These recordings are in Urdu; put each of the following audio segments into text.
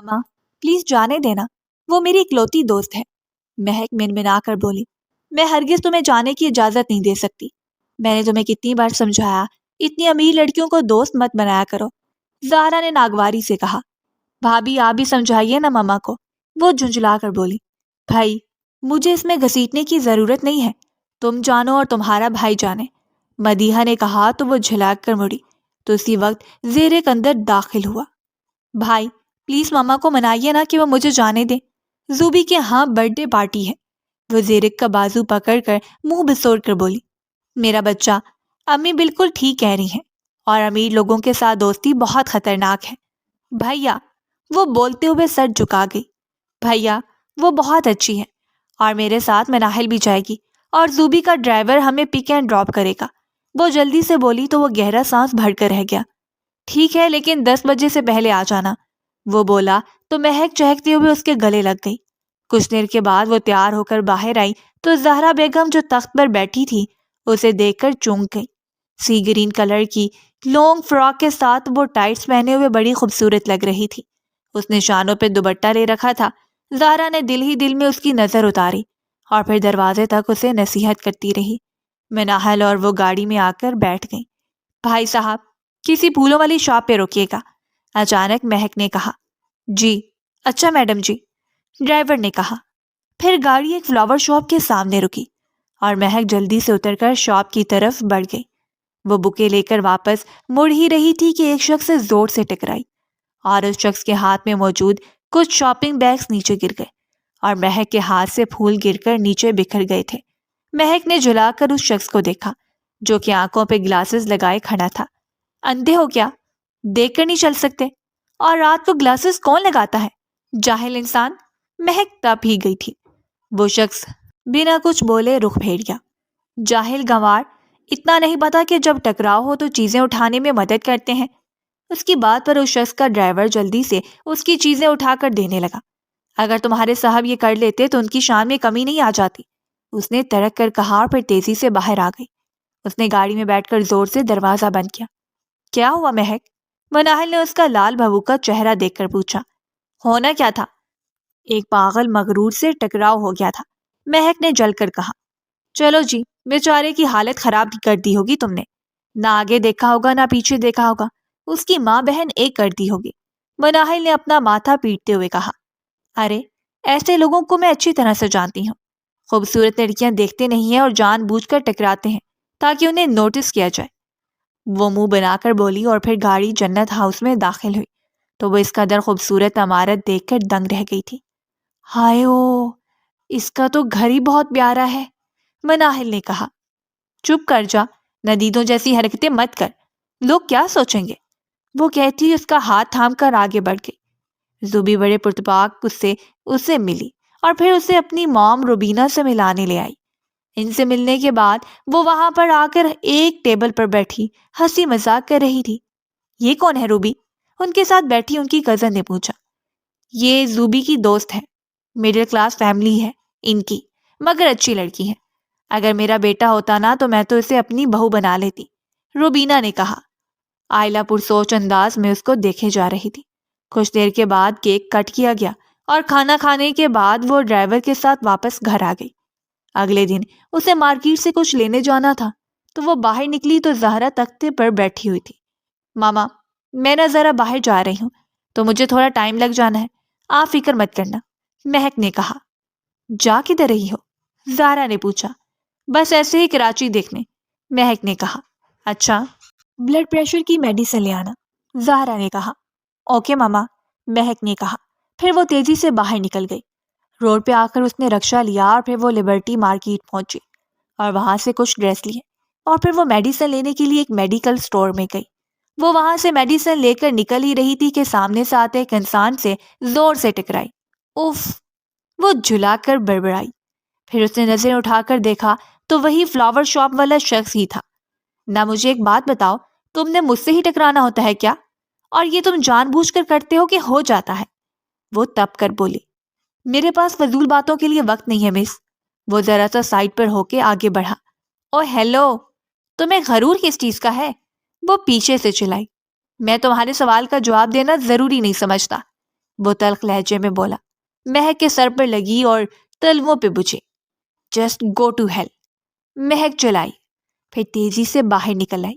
ماما پلیز جانے دینا، وہ میری اکلوتی دوست ہے۔ مہک منمنا کر بولی، میں ہرگز تمہیں جانے کی اجازت نہیں دے سکتی۔ میں نے تمہیں کتنی بار سمجھایا اتنی امیر لڑکیوں کو دوست مت بنایا کرو۔ زہرا نے ناگواری سے کہا۔ بھابھی آپ بھی سمجھائیے نا ماما کو، وہ جھنجھلا کر بولی۔ بھائی مجھے اس میں گھسیٹنے کی ضرورت نہیں ہے، تم جانو اور تمہارا بھائی جانے، مدیحہ نے کہا تو وہ جھلاک کر مڑی تو اسی وقت زیرک اندر داخل ہوا۔ بھائی پلیز ماما کو منائیے نا کہ وہ مجھے جانے دیں، زوبی کے ہاں برتھ ڈے پارٹی ہے۔ وہ زیرک کا بازو پکڑ کر منہ بسوڑ کر بولی، میرا بچہ، امی بالکل ٹھیک کہہ رہی ہیں، اور امیر لوگوں کے ساتھ دوستی بہت خطرناک ہے۔ بھیا، وہ بولتے ہوئے سر جھکا گئی، بھیا وہ بہت اچھی ہے، اور میرے ساتھ مناحل بھی جائے گی، اور زوبی کا ڈرائیور ہمیں پک اینڈ ڈراپ کرے گا۔ وہ جلدی سے بولی تو وہ گہرا سانس بھر کر رہ گیا۔ ٹھیک ہے لیکن 10 بجے سے پہلے آ جانا، وہ بولا تو مہک چہکتے ہوئے اس کے گلے لگ گئی۔ کچھ دیر کے بعد وہ تیار ہو کر باہر آئی تو زہرا بیگم جو تخت پر بیٹھی تھی اسے دیکھ کر چونک گئی۔ سی گرین کلر کی لانگ فراک کے ساتھ وہ ٹائٹس پہنے ہوئے بڑی خوبصورت لگ رہی تھی۔ اس نے شانوں پہ دوپٹہ لے رکھا تھا۔ زہرا نے دل ہی دل میں اس کی نظر اتاری اور پھر دروازے تک اسے نصیحت کرتی رہی۔ مناحل اور وہ گاڑی میں آ کر بیٹھ گئیں۔ بھائی صاحب کسی پھولوں والی شاپ پہ رکیے گا، اچانک مہک نے کہا۔ جی اچھا میڈم جی، ڈرائیور نے کہا۔ پھر گاڑی ایک فلاور شاپ کے سامنے رکی اور مہک جلدی سے اتر کر شاپ کی طرف بڑھ گئی۔ وہ بکے لے کر واپس مڑ ہی رہی تھی کہ ایک شخص سے زور سے ٹکرائی اور اس شخص کے ہاتھ میں موجود کچھ شاپنگ بیگز نیچے گر گئے اور مہک کے ہاتھ سے پھول گر کر نیچے بکھر گئے تھے۔ مہک نے جھلا کر اس شخص کو دیکھا جو کہ آنکھوں پہ گلاسز لگائے کھڑا تھا۔ اندھے ہو کیا؟ دیکھ کر نہیں چل سکتے؟ اور رات کو گلاسز کون لگاتا ہے؟ جاہل انسان! مہک تپ ہی گئی تھی۔ وہ شخص بنا کچھ بولے رخ پھیر گیا۔ جاہل گنوار، اتنا نہیں پتا کہ جب ٹکراؤ ہو تو چیزیں اٹھانے میں مدد کرتے ہیں؟ اس کی بات پر اس شخص کا ڈرائیور جلدی سے اس کی چیزیں اٹھا کر دینے لگا۔ اگر تمہارے صاحب یہ کر لیتے تو ان کی شان میں کمی نہیں آ جاتی، اس نے تڑک کر کہا اور پھر تیزی سے باہر آ گئی۔ اس نے گاڑی میں بیٹھ کر زور سے دروازہ بند کیا۔ کیا ہوا مہک؟ مناحل نے اس کا لال بھبو کا چہرہ دیکھ کر پوچھا۔ ہونا کیا تھا؟ ایک پاگل مغرور سے ٹکراؤ ہو گیا تھا، مہک نے جل کر کہا۔ چلو جی، بیچارے کی حالت خراب کر دی ہوگی تم نے، نہ آگے دیکھا ہوگا نہ پیچھے دیکھا ہوگا، اس کی ماں بہن ایک کر دی ہوگی، مناحل نے اپنا ماتھا پیٹتے ہوئے کہا۔ ارے ایسے لوگوں کو میں اچھی طرح سے جانتی ہوں، خوبصورت لڑکیاں دیکھتے نہیں ہیں اور جان بوجھ کر ٹکراتے ہیں تاکہ انہیں نوٹس کیا جائے، وہ منہ بنا کر بولی اور پھر گاڑی جنت ہاؤس میں داخل ہوئی تو وہ اس قدر خوبصورت عمارت دیکھ کر دنگ رہ گئی تھی۔ ہائے او، اس کا تو گھر ہی بہت پیارا ہے، مناحل نے کہا۔ چپ کر جا، ندیدوں جیسی حرکتیں مت کر، لوگ کیا سوچیں گے، وہ کہتی اس کا ہاتھ تھام کر آگے بڑھ گئی۔ زوبی بڑے پرتپاک اسے ملی اور پھر اسے اپنی موم روبینہ سے ملانے لے آئی۔ ان سے ملنے کے بعد وہ وہاں پر آ کر ایک ٹیبل پر بیٹھی ہنسی مذاق کر رہی تھی۔ یہ کون ہے روبی؟ ان کے ساتھ بیٹھی ان کی کزن نے پوچھا۔ یہ زوبی کی دوست ہے، مڈل کلاس فیملی ہے ان کی، مگر اچھی لڑکی ہے، اگر میرا بیٹا ہوتا نا تو میں تو اسے اپنی بہو بنا لیتی، روبینہ نے کہا۔ آئلہ پرسوچ انداز میں اس کو دیکھے جا رہی تھی۔ کچھ دیر کے بعد کیک کٹ کیا گیا اور کھانا کھانے کے بعد وہ ڈرائیور کے ساتھ واپس گھر آ گئی۔ اگلے دن اسے مارکیٹ سے کچھ لینے جانا تھا تو وہ باہر نکلی تو زہرا تختے پر بیٹھی ہوئی تھی۔ ماما میں نہ ذرا باہر جا رہی ہوں تو مجھے تھوڑا ٹائم لگ جانا ہے، آپ فکر مت کرنا، مہک نے کہا۔ جا کدھر رہی ہو؟ زہرا نے پوچھا۔ بس ایسے ہی کراچی دیکھنے، مہک نے کہا۔ اچھا، بلڈ پریشر کی میڈیسن لے آنا، زہرا نے کہا۔ اوکے ماما، مہک نے کہا۔ پھر وہ تیزی سے باہر نکل گئی۔ روڈ پہ آ کر اس نے رکشہ لیا اور پھر وہ لبرٹی مارکیٹ پہنچی اور وہاں سے کچھ ڈریس لیے اور پھر وہ میڈیسن لینے کے لیے ایک میڈیکل سٹور میں گئی۔ وہ وہاں سے میڈیسن لے کر نکل ہی رہی تھی کہ سامنے سے آتے ایک انسان سے زور سے ٹکرائی۔ اف! وہ جھلا کر بڑبڑائی۔ پھر اس نے نظریں اٹھا کر دیکھا تو وہی فلاور شاپ والا شخص ہی تھا۔ نہ مجھے ایک بات بتاؤ، تم نے مجھ سے ہی ٹکرانا ہوتا ہے کیا؟ اور یہ تم جان بوجھ کر کرتے ہو کہ ہو جاتا ہے؟ وہ تپ کر بولی۔ میرے پاس فضول باتوں کے لیے وقت نہیں ہے مس۔ وہ ذرا سا سائڈ پر ہو کے آگے بڑھا۔ او ہیلو، تمہیں غرور کس چیز کا ہے؟ وہ پیچھے سے چلائی۔ میں تمہارے سوال کا جواب دینا ضروری نہیں سمجھتا، وہ تلخ لہجے میں بولا۔ مہک کے سر پر لگی اور تلووں پہ بجھے۔ Just go to hell. مہک چلائی، پھر تیزی سے باہر نکل آئی۔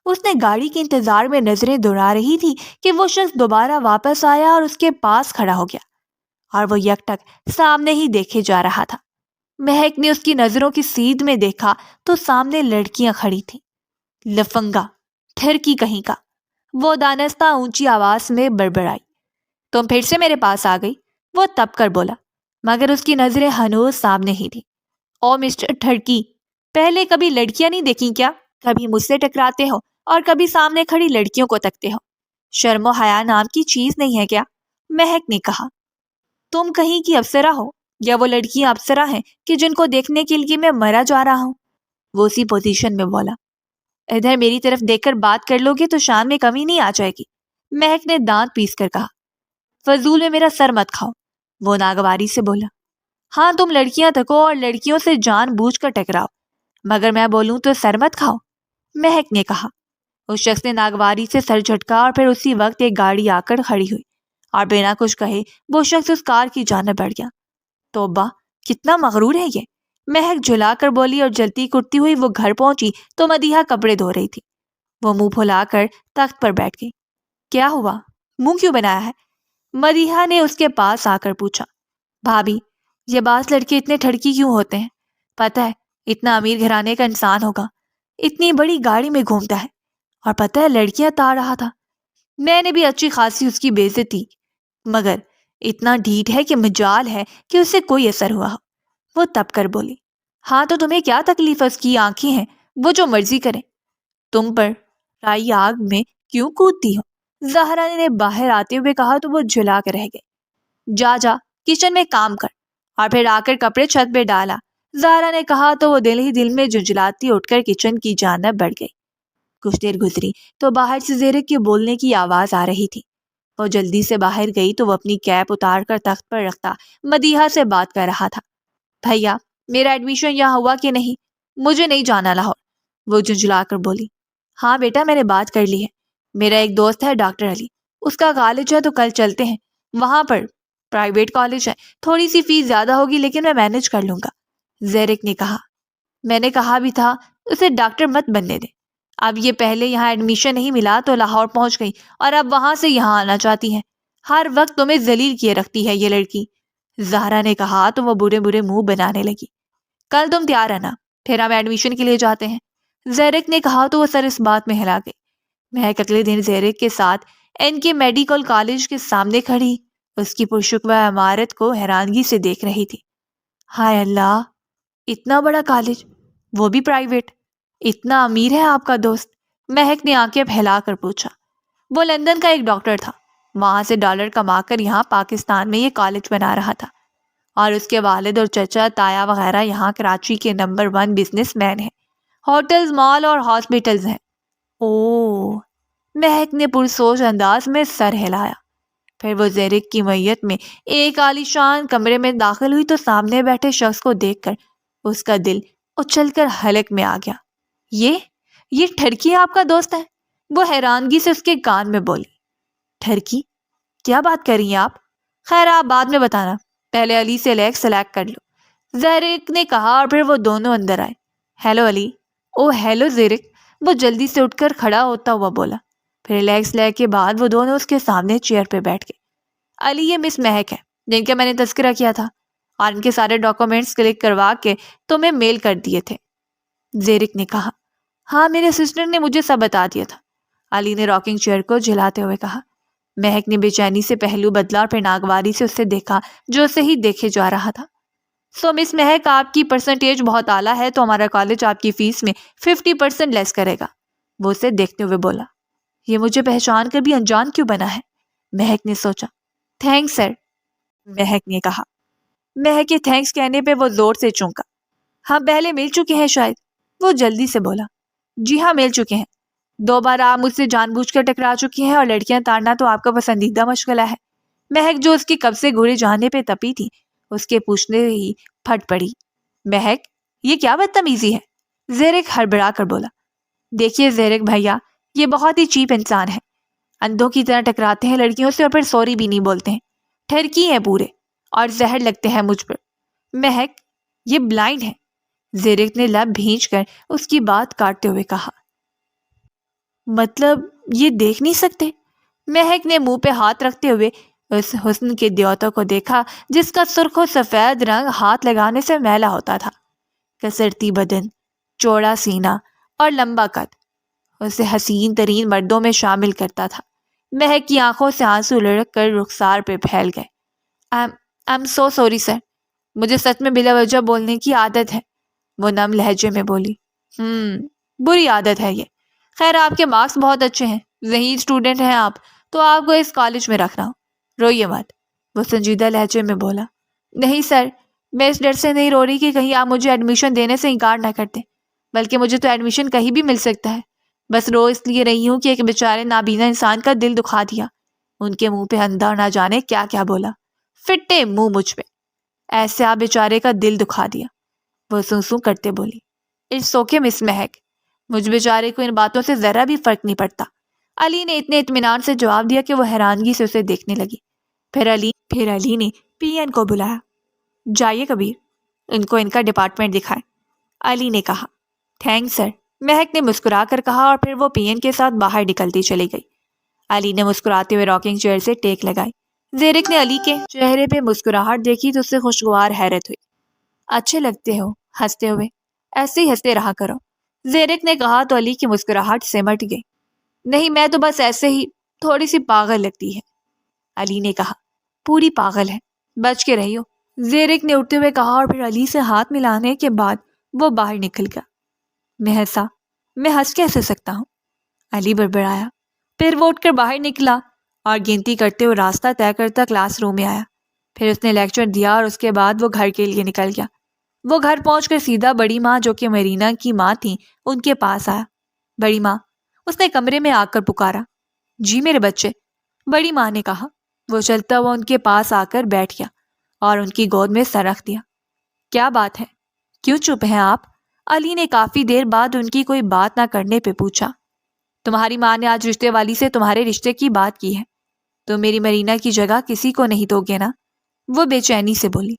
اس نے گاڑی کے انتظار میں نظریں دوڑا رہی تھی کہ وہ شخص دوبارہ واپس آیا اور اس کے پاس کھڑا ہو گیا، اور وہ یک ٹک سامنے ہی دیکھے جا رہا تھا۔ مہک نے اس کی نظروں کی سیدھ میں دیکھا تو سامنے لڑکیاں کھڑی تھیں۔ لفنگا، ٹھرکی کہیں کا، وہ دانستہ اونچی آواز میں بڑبڑائی۔ تم پھر سے میرے پاس آ گئی، وہ تپ کر بولا، مگر اس کی نظریں ہنوز سامنے ہی تھیں۔ او مسٹر ٹھرکی، پہلے کبھی لڑکیاں نہیں دیکھیں کیا؟ کبھی مجھ سے ٹکراتے ہو اور کبھی سامنے کھڑی لڑکیوں کو تکتے ہو۔ شرم و حیا نام کی چیز نہیں ہے کیا؟ مہک نے کہا۔ تم کہیں کی افسرہ ہو یا وہ لڑکیاں افسرہ ہیں کہ جن کو دیکھنے کے لیے میں مرا جا رہا ہوں؟ وہ اسی پوزیشن میں بولا۔ ادھر میری طرف دیکھ کر بات کر لو گے تو شان میں کمی نہیں آ جائے گی، مہک نے دانت پیس کر کہا۔ فضول میں میرا سر مت کھاؤ، وہ ناگواری سے بولا۔ ہاں تم لڑکیاں تکو اور لڑکیوں سے جان بوجھ کر ٹکراؤ، مگر میں بولوں تو سر مت کھاؤ، مہک نے کہا۔ اس شخص نے ناگواری سے سر جھٹکا اور پھر اسی وقت ایک گاڑی آ کر کھڑی ہوئی اور بنا کچھ کہے وہ شخص اس کار کی جانب بڑھ گیا۔ توبہ، کتنا مغرور ہے یہ، مہک جھلا کر بولی، اور جلتی کرتی ہوئی وہ گھر پہنچی تو مدیحہ کپڑے دھو رہی تھی۔ وہ منہ پھلا کر تخت پر بیٹھ گئی۔ کیا ہوا، منہ کیوں بنایا ہے؟ مدیحہ نے اس کے پاس آ کر پوچھا۔ بھابھی، یہ بعض لڑکے اتنے ٹھڑکی کیوں ہوتے ہیں؟ پتہ ہے اتنا امیر گھرانے کا انسان ہوگا، اتنی بڑی گاڑی میں گھومتا ہے، اور پتہ ہے لڑکیاں تاڑ رہا تھا۔ میں نے بھی اچھی خاصی اس کی بےعزتی، مگر اتنا ڈھیٹ ہے کہ مجال ہے کہ اسے کوئی اثر ہوا ہو، وہ تب کر بولی۔ ہاں تو تمہیں کیا تکلیف ہے؟ اس کی آنکھیں ہیں، وہ جو مرضی کرے، تم پر رائی آگ میں کیوں کودتی ہو؟ زہرا نے باہر آتے ہوئے کہا تو وہ جھلا کر رہ گئی۔ جا جا کچن میں کام کر، اور پھر آ کر کپڑے چھت پہ ڈالا، زہرا نے کہا تو وہ دل ہی دل میں جھنجھلاتی اٹھ کر کچن کی جانب بڑھ گئی۔ کچھ دیر گزری تو باہر سے زیرک کے بولنے کی آواز آ رہی تھی۔ وہ جلدی سے باہر گئی تو وہ اپنی کیپ اتار کر تخت پر رکھتا مدیحہ سے بات کر رہا تھا۔ بھیا، میرا ایڈمیشن یہاں ہوا کہ نہیں؟ مجھے نہیں جانا لاہور، وہ جھنجھلا کر بولی۔ ہاں بیٹا، میں نے بات کر لی ہے، میرا ایک دوست ہے ڈاکٹر علی، اس کا کالج ہے تو کل چلتے ہیں وہاں پر، پرائیویٹ کالج ہے، تھوڑی سی فیس زیادہ ہوگی لیکن میں مینج کر لوں گا، زیرک نے کہا۔ میں نے کہا بھی تھا اسے ڈاکٹر مت بننے دے، اب یہ پہلے یہاں ایڈمیشن نہیں ملا تو لاہور پہنچ گئی اور اب وہاں سے یہاں آنا چاہتی ہے، ہر وقت تمہیں ذلیل کیے رکھتی ہے یہ لڑکی، زہرا نے کہا تو وہ برے برے منہ بنانے لگی۔ کل تم تیار رہنا، پھر ہم ایڈمیشن کے لیے جاتے ہیں، زیرک نے کہا تو وہ سر اس بات میں ہلا گئی۔ مہک اگلے دن زیرک کے ساتھ ان کے میڈیکل کالج کے سامنے کھڑی اس کی پرشکوہ عمارت کو حیرانگی سے دیکھ رہی تھی۔ ہائے اللہ، اتنا بڑا کالج، وہ بھی پرائیویٹ، اتنا امیر ہے آپ کا دوست؟ مہک نے آنکھیں پھیلا کر پوچھا۔ وہ لندن کا ایک ڈاکٹر تھا، وہاں سے ڈالر کما کر یہاں پاکستان میں یہ کالج بنا رہا تھا، اور اس کے والد اور چچا تایا وغیرہ یہاں کراچی کے نمبر 1 بزنس مین ہیں، ہوٹلز، مال اور ہاسپٹلز ہیں۔ اوہ، مہک نے پرسوچ انداز میں سر ہلایا۔ پھر وہ زیرک کی میت میں ایک عالیشان کمرے میں داخل ہوئی تو سامنے بیٹھے شخص کو دیکھ کر اس کا دل اچھل کر حلق میں آ گیا۔ یہ ٹھرکی آپ کا دوست ہے؟ وہ حیرانگی سے اس کے کان میں بولی۔ ٹھرکی؟ کیا بات کر رہی ہیں آپ؟ خیر آپ بعد میں بتانا، پہلے علی سے لیگ سلیکٹ کر لو، زیرک نے کہا، اور پھر وہ دونوں اندر آئے۔ ہیلو علی۔ او ہیلو زیرک، وہ جلدی سے اٹھ کر کھڑا ہوتا ہوا بولا۔ پھر لیگس لے کے بعد وہ دونوں اس کے سامنے چیئر پہ بیٹھ گئے۔ علی، یہ مس مہک ہے جن کا میں نے تذکرہ کیا تھا، اور ان کے سارے ڈاکومنٹس کلک کروا کے تمہیں میل کر دیے تھے، زیرک نے کہا۔ ہاں میرے سسٹر نے مجھے سب بتا دیا تھا، علی نے راکنگ چیئر کو جھلاتے ہوئے کہا۔ مہک نے بے چینی سے پہلو بدلا اور پھر ناگواری سے اسے دیکھا جو اسے ہی دیکھے جا رہا تھا۔ سو مس مہک، آپ کی پرسنٹیج بہت اعلیٰ ہے تو ہمارا کالج آپ کی فیس میں 50% لیس کرے گا، وہ اسے دیکھتے ہوئے بولا۔ یہ مجھے پہچان کر بھی انجان کیوں بنا ہے؟ مہک نے سوچا۔ تھینکس سر، مہک نے کہا۔ مہک کے تھینکس کہنے پہ وہ زور سے چونکا۔ ہاں پہلے مل چکے ہیں شاید، وہ جلدی سے بولا۔ جی ہاں مل چکے ہیں، 2 بار آپ مجھ سے جان بوجھ کر ٹکرا چکی ہیں، اور لڑکیاں تاڑنا تو آپ کا پسندیدہ مشغلہ ہے۔ مہک جو اس کی کب سے گھوڑے جانے پہ تپی تھی، اس کے پوچھنے ہی پھٹ پڑی۔ مہک، یہ کیا بدتمیزی ہے؟ زیرک ہڑبڑا کر بولا۔ دیکھیے زیرک بھیا، یہ بہت ہی چیپ انسان ہے، اندھوں کی طرح ٹکراتے ہیں لڑکیوں سے اور پھر سوری بھی نہیں بولتے ہیں۔ ٹھرکی ہیں پورے اور زہر لگتے ہیں مجھ پر۔ مہک، یہ بلائنڈ ہے، زیرک نے لب بھینچ کر اس کی بات کاٹتے ہوئے کہا۔ مطلب یہ دیکھ نہیں سکتے؟ مہک نے منہ پہ ہاتھ رکھتے ہوئے اس حسن کے دیوتا کو دیکھا جس کا سرخ و سفید رنگ ہاتھ لگانے سے میلا ہوتا تھا۔ کسرتی بدن، چوڑا سینہ اور لمبا قد اسے حسین ترین مردوں میں شامل کرتا تھا۔ مہک کی آنکھوں سے آنسو لڑک کر رخسار پہ پھیل گئے۔ I'm so sorry سر، مجھے سچ میں بلا وجہ بولنے کی عادت ہے، وہ نم لہجے میں بولی۔ بری عادت ہے یہ۔ خیر آپ کے مارکس بہت اچھے ہیں، ذہین اسٹوڈنٹ ہیں آپ، تو آپ کو اس کالج میں رکھنا ہو، روئیے مت، وہ سنجیدہ لہجے میں بولا۔ نہیں سر، میں اس ڈر سے نہیں رو رہی کہ کہیں آپ مجھے ایڈمیشن دینے سے انکار نہ کرتے، بلکہ مجھے تو ایڈمیشن کہیں بھی مل سکتا ہے، بس رو اس لیے رہی ہوں کہ ایک بیچارے نابینا انسان کا دل دکھا دیا، ان کے منہ پہ اندھا نہ جانے کیا کیا بولا، فٹے منہ مجھ پہ، ایسے آپ بیچارے کا دل دکھا دیا، وہ سوں کرتے بولی۔ اٹس اوکے مس مہک، مجھ بیچارے کو ان باتوں سے ذرا بھی فرق نہیں پڑتا، علی نے اتنے اطمینان سے جواب دیا کہ وہ حیرانگی سے اسے دیکھنے لگی۔ پھر علی نے پی این کو بلایا۔ جائیے کبیر، ان کو ان کا ڈپارٹمنٹ دکھائے، علی نے کہا۔ تھینکس سر، مہک نے مسکرا کر کہا اور پھر وہ پی این کے ساتھ باہر نکلتی چلی گئی۔ علی نے مسکراتے ہوئے راکنگ چیئر سے ٹیک لگائی۔ زیرک نے علی کے چہرے پہ مسکراہٹ دیکھی تو اس سے خوشگوار حیرت ہوئی۔ اچھے لگتے ہو ہنستے ہوئے، ایسے ہی ہنستے رہا کرو، زیرک نے کہا تو علی کی مسکراہٹ سمٹ گئی۔ نہیں میں تو بس ایسے ہی تھوڑی سی پاگل لگتی ہے، علی نے کہا۔ پوری پاگل ہے، بچ کے رہیو، زیرک نے اٹھتے ہوئے کہا اور پھر علی سے ہاتھ ملانے کے بعد وہ باہر نکل گیا۔ میں ہنس کیسے سکتا ہوں، علی بڑبڑایا۔ پھر وہ اٹھ کر باہر نکلا اور گنتی کرتے ہوئے راستہ طے کرتا کلاس روم میں آیا۔ پھر اس نے لیکچر دیا اور اس کے بعد وہ گھر کے لیے نکل گیا۔ وہ گھر پہنچ کر سیدھا بڑی ماں جو کہ مرینا کی ماں تھی ان کے پاس آیا۔ بڑی ماں، اس نے کمرے میں آ کر پکارا۔ جی میرے بچے، بڑی ماں نے کہا۔ وہ چلتا ہوا ان کے پاس آ کر بیٹھ گیا اور ان کی گود میں سر رکھ دیا۔ کیا بات ہے، کیوں چپ ہیں آپ؟ علی نے کافی دیر بعد ان کی کوئی بات نہ کرنے پہ پوچھا۔ تمہاری ماں نے آج رشتے والی سے تمہارے رشتے کی بات کی ہے، تو میری مرینا کی جگہ کسی کو نہیں دو گے نا؟ وہ بے چینی سے بولی۔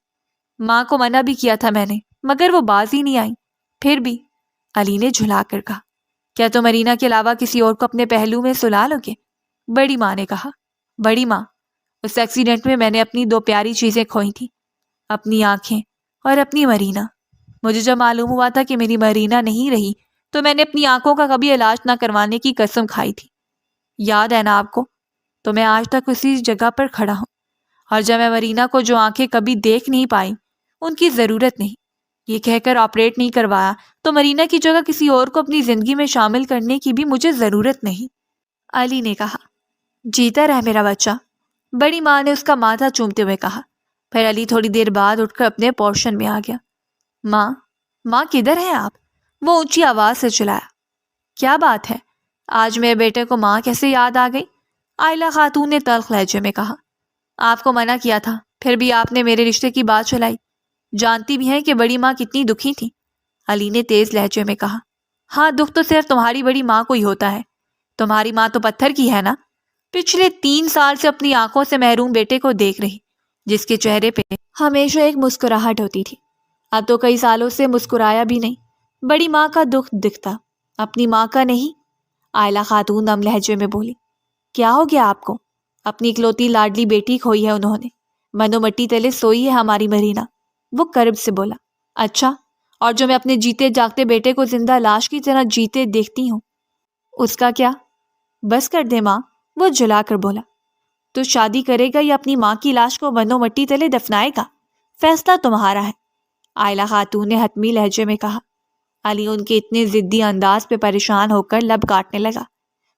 ماں کو منع بھی کیا تھا میں نے، مگر وہ باز ہی نہیں آئی۔ پھر بھی، علی نے جھلا کر کہا، کیا تم مرینا کے علاوہ کسی اور کو اپنے پہلو میں سلا لو گے؟ بڑی ماں نے کہا۔ بڑی ماں، اس ایکسیڈنٹ میں نے اپنی دو پیاری چیزیں کھوئی تھیں، اپنی آنکھیں اور اپنی مرینا۔ مجھے جب معلوم ہوا تھا کہ میری مرینا نہیں رہی تو میں نے اپنی آنکھوں کا کبھی علاج نہ کروانے کی قسم کھائی تھی، یاد ہے نا آپ کو؟ تو میں آج تک اسی جگہ پر کھڑا ہوں، اور جب میں مرینا کو جو آنکھیں کبھی دیکھ نہیں پائی، ان کی ضرورت نہیں، یہ کہہ کر آپریٹ نہیں کروایا تو مرینا کی جگہ کسی اور کو اپنی زندگی میں شامل کرنے کی بھی مجھے ضرورت نہیں، علی نے کہا۔ جیتا رہ میرا بچہ، بڑی ماں نے اس کا ماتھا چومتے ہوئے کہا۔ پھر علی تھوڑی دیر بعد اٹھ کر اپنے پورشن میں آ گیا۔ ماں کدھر ہیں آپ؟ وہ اونچی آواز سے چلایا۔ کیا بات ہے، آج میرے بیٹے کو ماں کیسے یاد آ گئی؟ عائلہ خاتون نے تلخ لہجے میں کہا۔ آپ کو منع کیا تھا، پھر بھی آپ نے میرے رشتے کی بات چلائی، جانتی بھی ہیں کہ بڑی ماں کتنی دکھی تھی، علی نے تیز لہجے میں کہا۔ ہاں، دکھ تو صرف تمہاری بڑی ماں کو ہی ہوتا ہے، تمہاری ماں تو پتھر کی ہے نا، پچھلے 3 سال سے اپنی آنکھوں سے محروم بیٹے کو دیکھ رہی، جس کے چہرے پہ ہمیشہ ایک مسکراہٹ ہوتی تھی، اب تو کئی سالوں سے مسکرایا بھی نہیں۔ بڑی ماں کا دکھ دکھتا، اپنی ماں کا نہیں، عائلہ خاتون نم لہجے میں بولی۔ کیا ہو گیا آپ کو؟ اپنی اکلوتی لاڈلی بیٹی کھوئی ہے انہوں نے، منو مٹی تلے سوئی ہے ہماری مرینا، وہ کرب سے بولا۔ اچھا، اور جو میں اپنے جیتے جاگتے بیٹے کو زندہ لاش کی طرح جیتے دیکھتی ہوں، اس کا کیا؟ بس کر دے ماں، وہ جلا کر بولا۔ تو شادی کرے گا یا اپنی ماں کی لاش کو منو مٹی تلے دفنائے گا؟ فیصلہ تمہارا ہے، عائلہ خاتون نے حتمی لہجے میں کہا۔ علی ان کے اتنے ضدی انداز پہ پریشان ہو کر لب کاٹنے لگا۔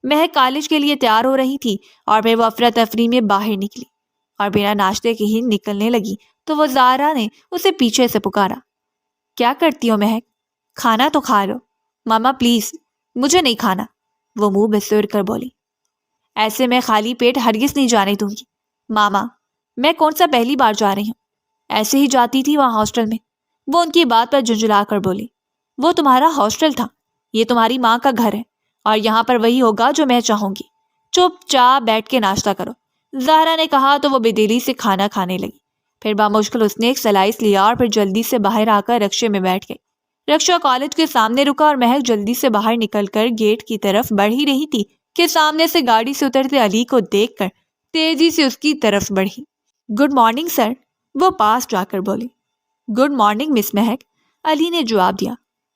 مہک کالج کے لیے تیار ہو رہی تھی اور پھر وہ افراتفری میں باہر نکلی اور بنا ناشتے کے ہی نکلنے لگی تو وہ زارا نے اسے پیچھے سے پکارا۔ کیا کرتی ہو مہک؟ کھانا تو کھا لو۔ ماما پلیز، مجھے نہیں کھانا، وہ منہ بسور کر بولی۔ ایسے میں خالی پیٹ ہرگز نہیں جانے دوں گی ماما، میں کون سا پہلی بار جا رہی ہوں، ایسے ہی جاتی تھی وہاں ہاسٹل میں، وہ ان کی بات پر جھنجھلا کر بولی۔ وہ تمہارا ہاسٹل تھا، یہ تمہاری ماں کا گھر ہے اور یہاں پر وہی ہوگا جو میں چاہوں گی، چپ چاپ بیٹھ کے ناشتہ کرو، زہرا نے کہا تو وہ بےدلی سے کھانا کھانے لگی۔ پھر بامشکل اس نے ایک سلائس لیا اور پھر جلدی سے باہر آ کر رکشے میں بیٹھ گئی۔ رکشہ کالج کے سامنے رکا اور مہک جلدی سے باہر نکل کر گیٹ کی طرف بڑھ ہی رہی تھی کہ سامنے سے گاڑی سے اترتے علی کو دیکھ کر تیزی سے اس کی طرف بڑھی۔ گڈ مارننگ سر، وہ پاس جا کر بولی۔ گڈ مارننگ مس مہک، علی نے جواب دیا۔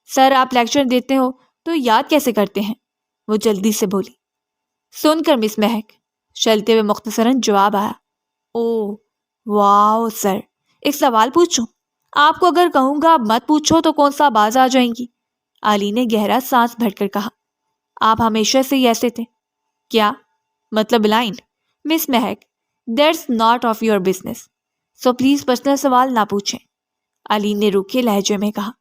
سر آپ لیکچر دیتے ہو تو یاد کیسے کرتے ہیں؟ وہ جلدی سے بولی۔ سن کر مس مہک، چلتے ہوئے مختصراً جواب آیا۔ او واو سر، ایک سوال پوچھوں؟ آپ کو اگر کہوں گا مت پوچھو تو کون سا باز آ جائیں گی؟ علی نے گہرا سانس بھر کر کہا۔ آپ ہمیشہ سے ہی ایسے تھے کیا؟ مطلب بلائنڈ؟ مس مہک، that's not of your business, so please personal سوال نہ پوچھیں، علی نے روکھے لہجے میں کہا۔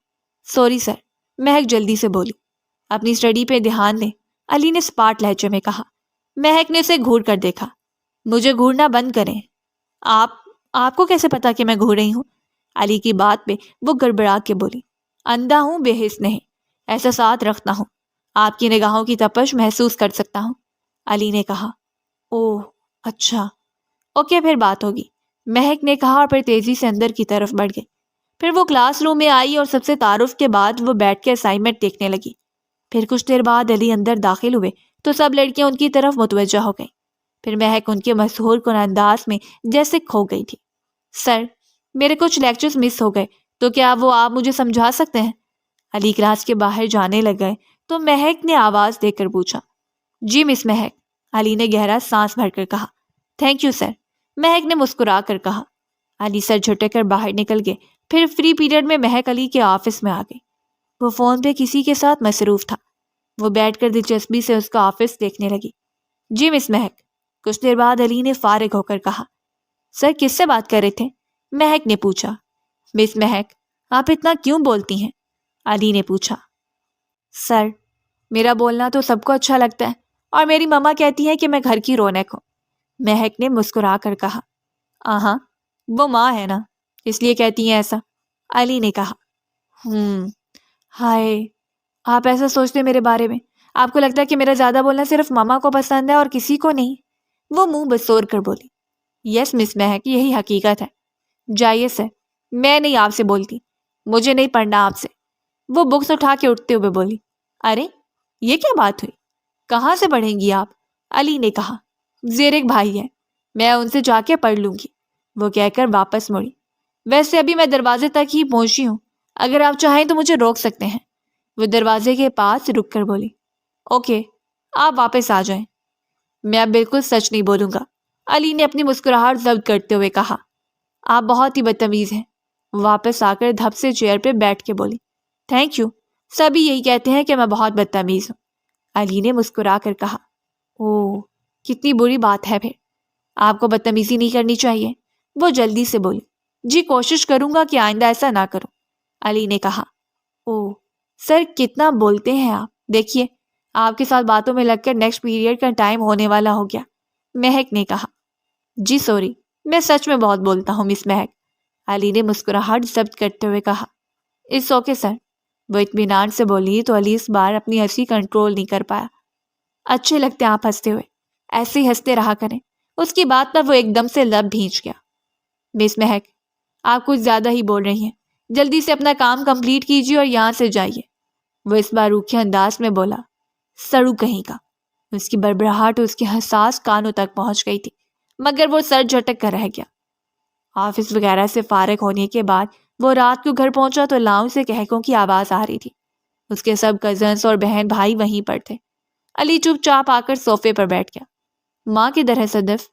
سوری سر، مہک جلدی سے بولی۔ اپنی اسٹڈی پہ دھیان دیں، علی نے سپاٹ لہجے میں کہا۔ مہک نے اسے گھور کر دیکھا۔ مجھے گھورنا بند کریں۔ آپ کو کیسے پتا کہ میں گھور رہی ہوں؟ علی کی بات پہ وہ گڑبڑا کے بولی۔ اندھا ہوں، بے حس نہیں، احساسات رکھتا ہوں، آپ کی نگاہوں کی تپش محسوس کر سکتا ہوں، علی نے کہا۔ اوہ اچھا، اوکے پھر بات ہوگی، مہک نے کہا اور پھر تیزی سے اندر کی طرف بڑھ گئی۔ پھر وہ کلاس روم میں آئی اور سب سے تعارف کے بعد وہ بیٹھ کے اسائنمنٹ دیکھنے لگی۔ پھر کچھ دیر بعد علی اندر داخل ہوئے تو سب لڑکیاں ان کی طرف متوجہ ہو گئیں۔ پھر مہک ان کے مسحور کن انداز میں جیسے کھو گئی تھی۔ سر، میرے کچھ لیکچرز مس ہو گئے تو کیا وہ آپ مجھے سمجھا سکتے ہیں؟ علی کلاس کے باہر جانے لگ گئے تو مہک نے آواز دے کر پوچھا۔ جی مس مہک، علی نے گہرا سانس بھر کر کہا۔ تھینک یو سر، مہک نے مسکرا کر کہا۔ علی سر جھٹک کر باہر نکل گئے۔ پھر فری پیریڈ میں مہک علی کے آفس میں آ گئی۔ وہ فون پہ کسی کے ساتھ مصروف تھا۔ وہ بیٹھ کر دلچسپی سے اس کا آفس دیکھنے لگی۔ جی مس مہک، کچھ دیر بعد علی نے فارغ ہو کر کہا۔ سر کس سے بات کر رہے تھے؟ مہک نے پوچھا۔ مس مہک، آپ اتنا کیوں بولتی ہیں؟ علی نے پوچھا۔ سر، میرا بولنا تو سب کو اچھا لگتا ہے اور میری ماما کہتی ہے کہ میں گھر کی رونق ہوں، مہک نے مسکرا کر کہا۔ آہاں، وہ ماں ہے نا، اس لیے کہتی ہیں ایسا، علی نے کہا۔ ہائے، آپ ایسا سوچتے میرے بارے میں؟ آپ کو لگتا ہے کہ میرا زیادہ بولنا صرف ماما کو پسند ہے اور کسی کو نہیں؟ وہ منہ بسور کر بولی۔ یس مس مہک، یہی حقیقت ہے۔ جائیے سر، میں نہیں آپ سے بولتی، مجھے نہیں پڑھنا آپ سے، وہ بکس اٹھا کے اٹھتے ہوئے بولی۔ ارے یہ کیا بات ہوئی؟ کہاں سے پڑھیں گی آپ؟ علی نے کہا۔ زیر ایک بھائی ہے، میں ان سے جا کے پڑھ لوں گی، وہ کہہ کر واپس مڑی۔ ویسے ابھی میں دروازے تک ہی پہنچی ہوں، اگر آپ چاہیں تو مجھے روک سکتے ہیں، وہ دروازے کے پاس رک کر بولی۔ اوکے، آپ واپس آ جائیں، میں اب بالکل سچ نہیں بولوں گا، علی نے اپنی مسکراہٹ ضبط کرتے ہوئے کہا۔ آپ بہت ہی بدتمیز ہیں، واپس آ کر دھپ سے چیئر پہ بیٹھ کے بولی۔ تھینک یو، سبھی یہی کہتے ہیں کہ میں بہت بدتمیز ہوں، علی نے مسکرا کر کہا۔ اوہ، کتنی بری بات ہے، پھر آپ کو بدتمیزی نہیں کرنی چاہیے، وہ جلدی سے بولی۔ جی کوشش کروں گا کہ آئندہ ایسا نہ کروں، علی نے کہا۔ اوہ سر، کتنا بولتے ہیں آپ، دیکھیے آپ کے ساتھ باتوں میں لگ کر نیکسٹ پیریڈ کا ٹائم ہونے والا ہو گیا، مہک نے کہا۔ جی سوری، میں سچ میں بہت بولتا ہوں مس مہک، علی نے مسکراہٹ ضبط کرتے ہوئے کہا۔ اٹس اوکے سر، وہ اطمینان سے بولی تو علی اس بار اپنی ہنسی کنٹرول نہیں کر پایا۔ اچھے لگتے آپ ہنستے ہوئے، ایسے ہی ہنستے رہا کریں، اس کی بات پر وہ ایک دم سے لب بھینچ گیا۔ مس مہک، آپ کچھ زیادہ ہی بول رہی ہیں، جلدی سے اپنا کام کمپلیٹ کیجیے اور یہاں سے جائیے، وہ اس بار روکھے انداز میں بولا۔ سڑو کہیں کا، اس کی بڑبڑاہٹ اس کے حساس کانوں تک پہنچ گئی تھی، مگر وہ سر جھٹک کر رہ گیا۔ آفس وغیرہ سے فارغ ہونے کے بعد وہ رات کو گھر پہنچا تو لاؤں سے کہکوں کی آواز آ رہی تھی۔ اس کے سب کزنس اور بہن بھائی وہیں پر تھے۔ علی چپ چاپ آ کر صوفے پر بیٹھ گیا۔ ماں کدھر ہے صدف؟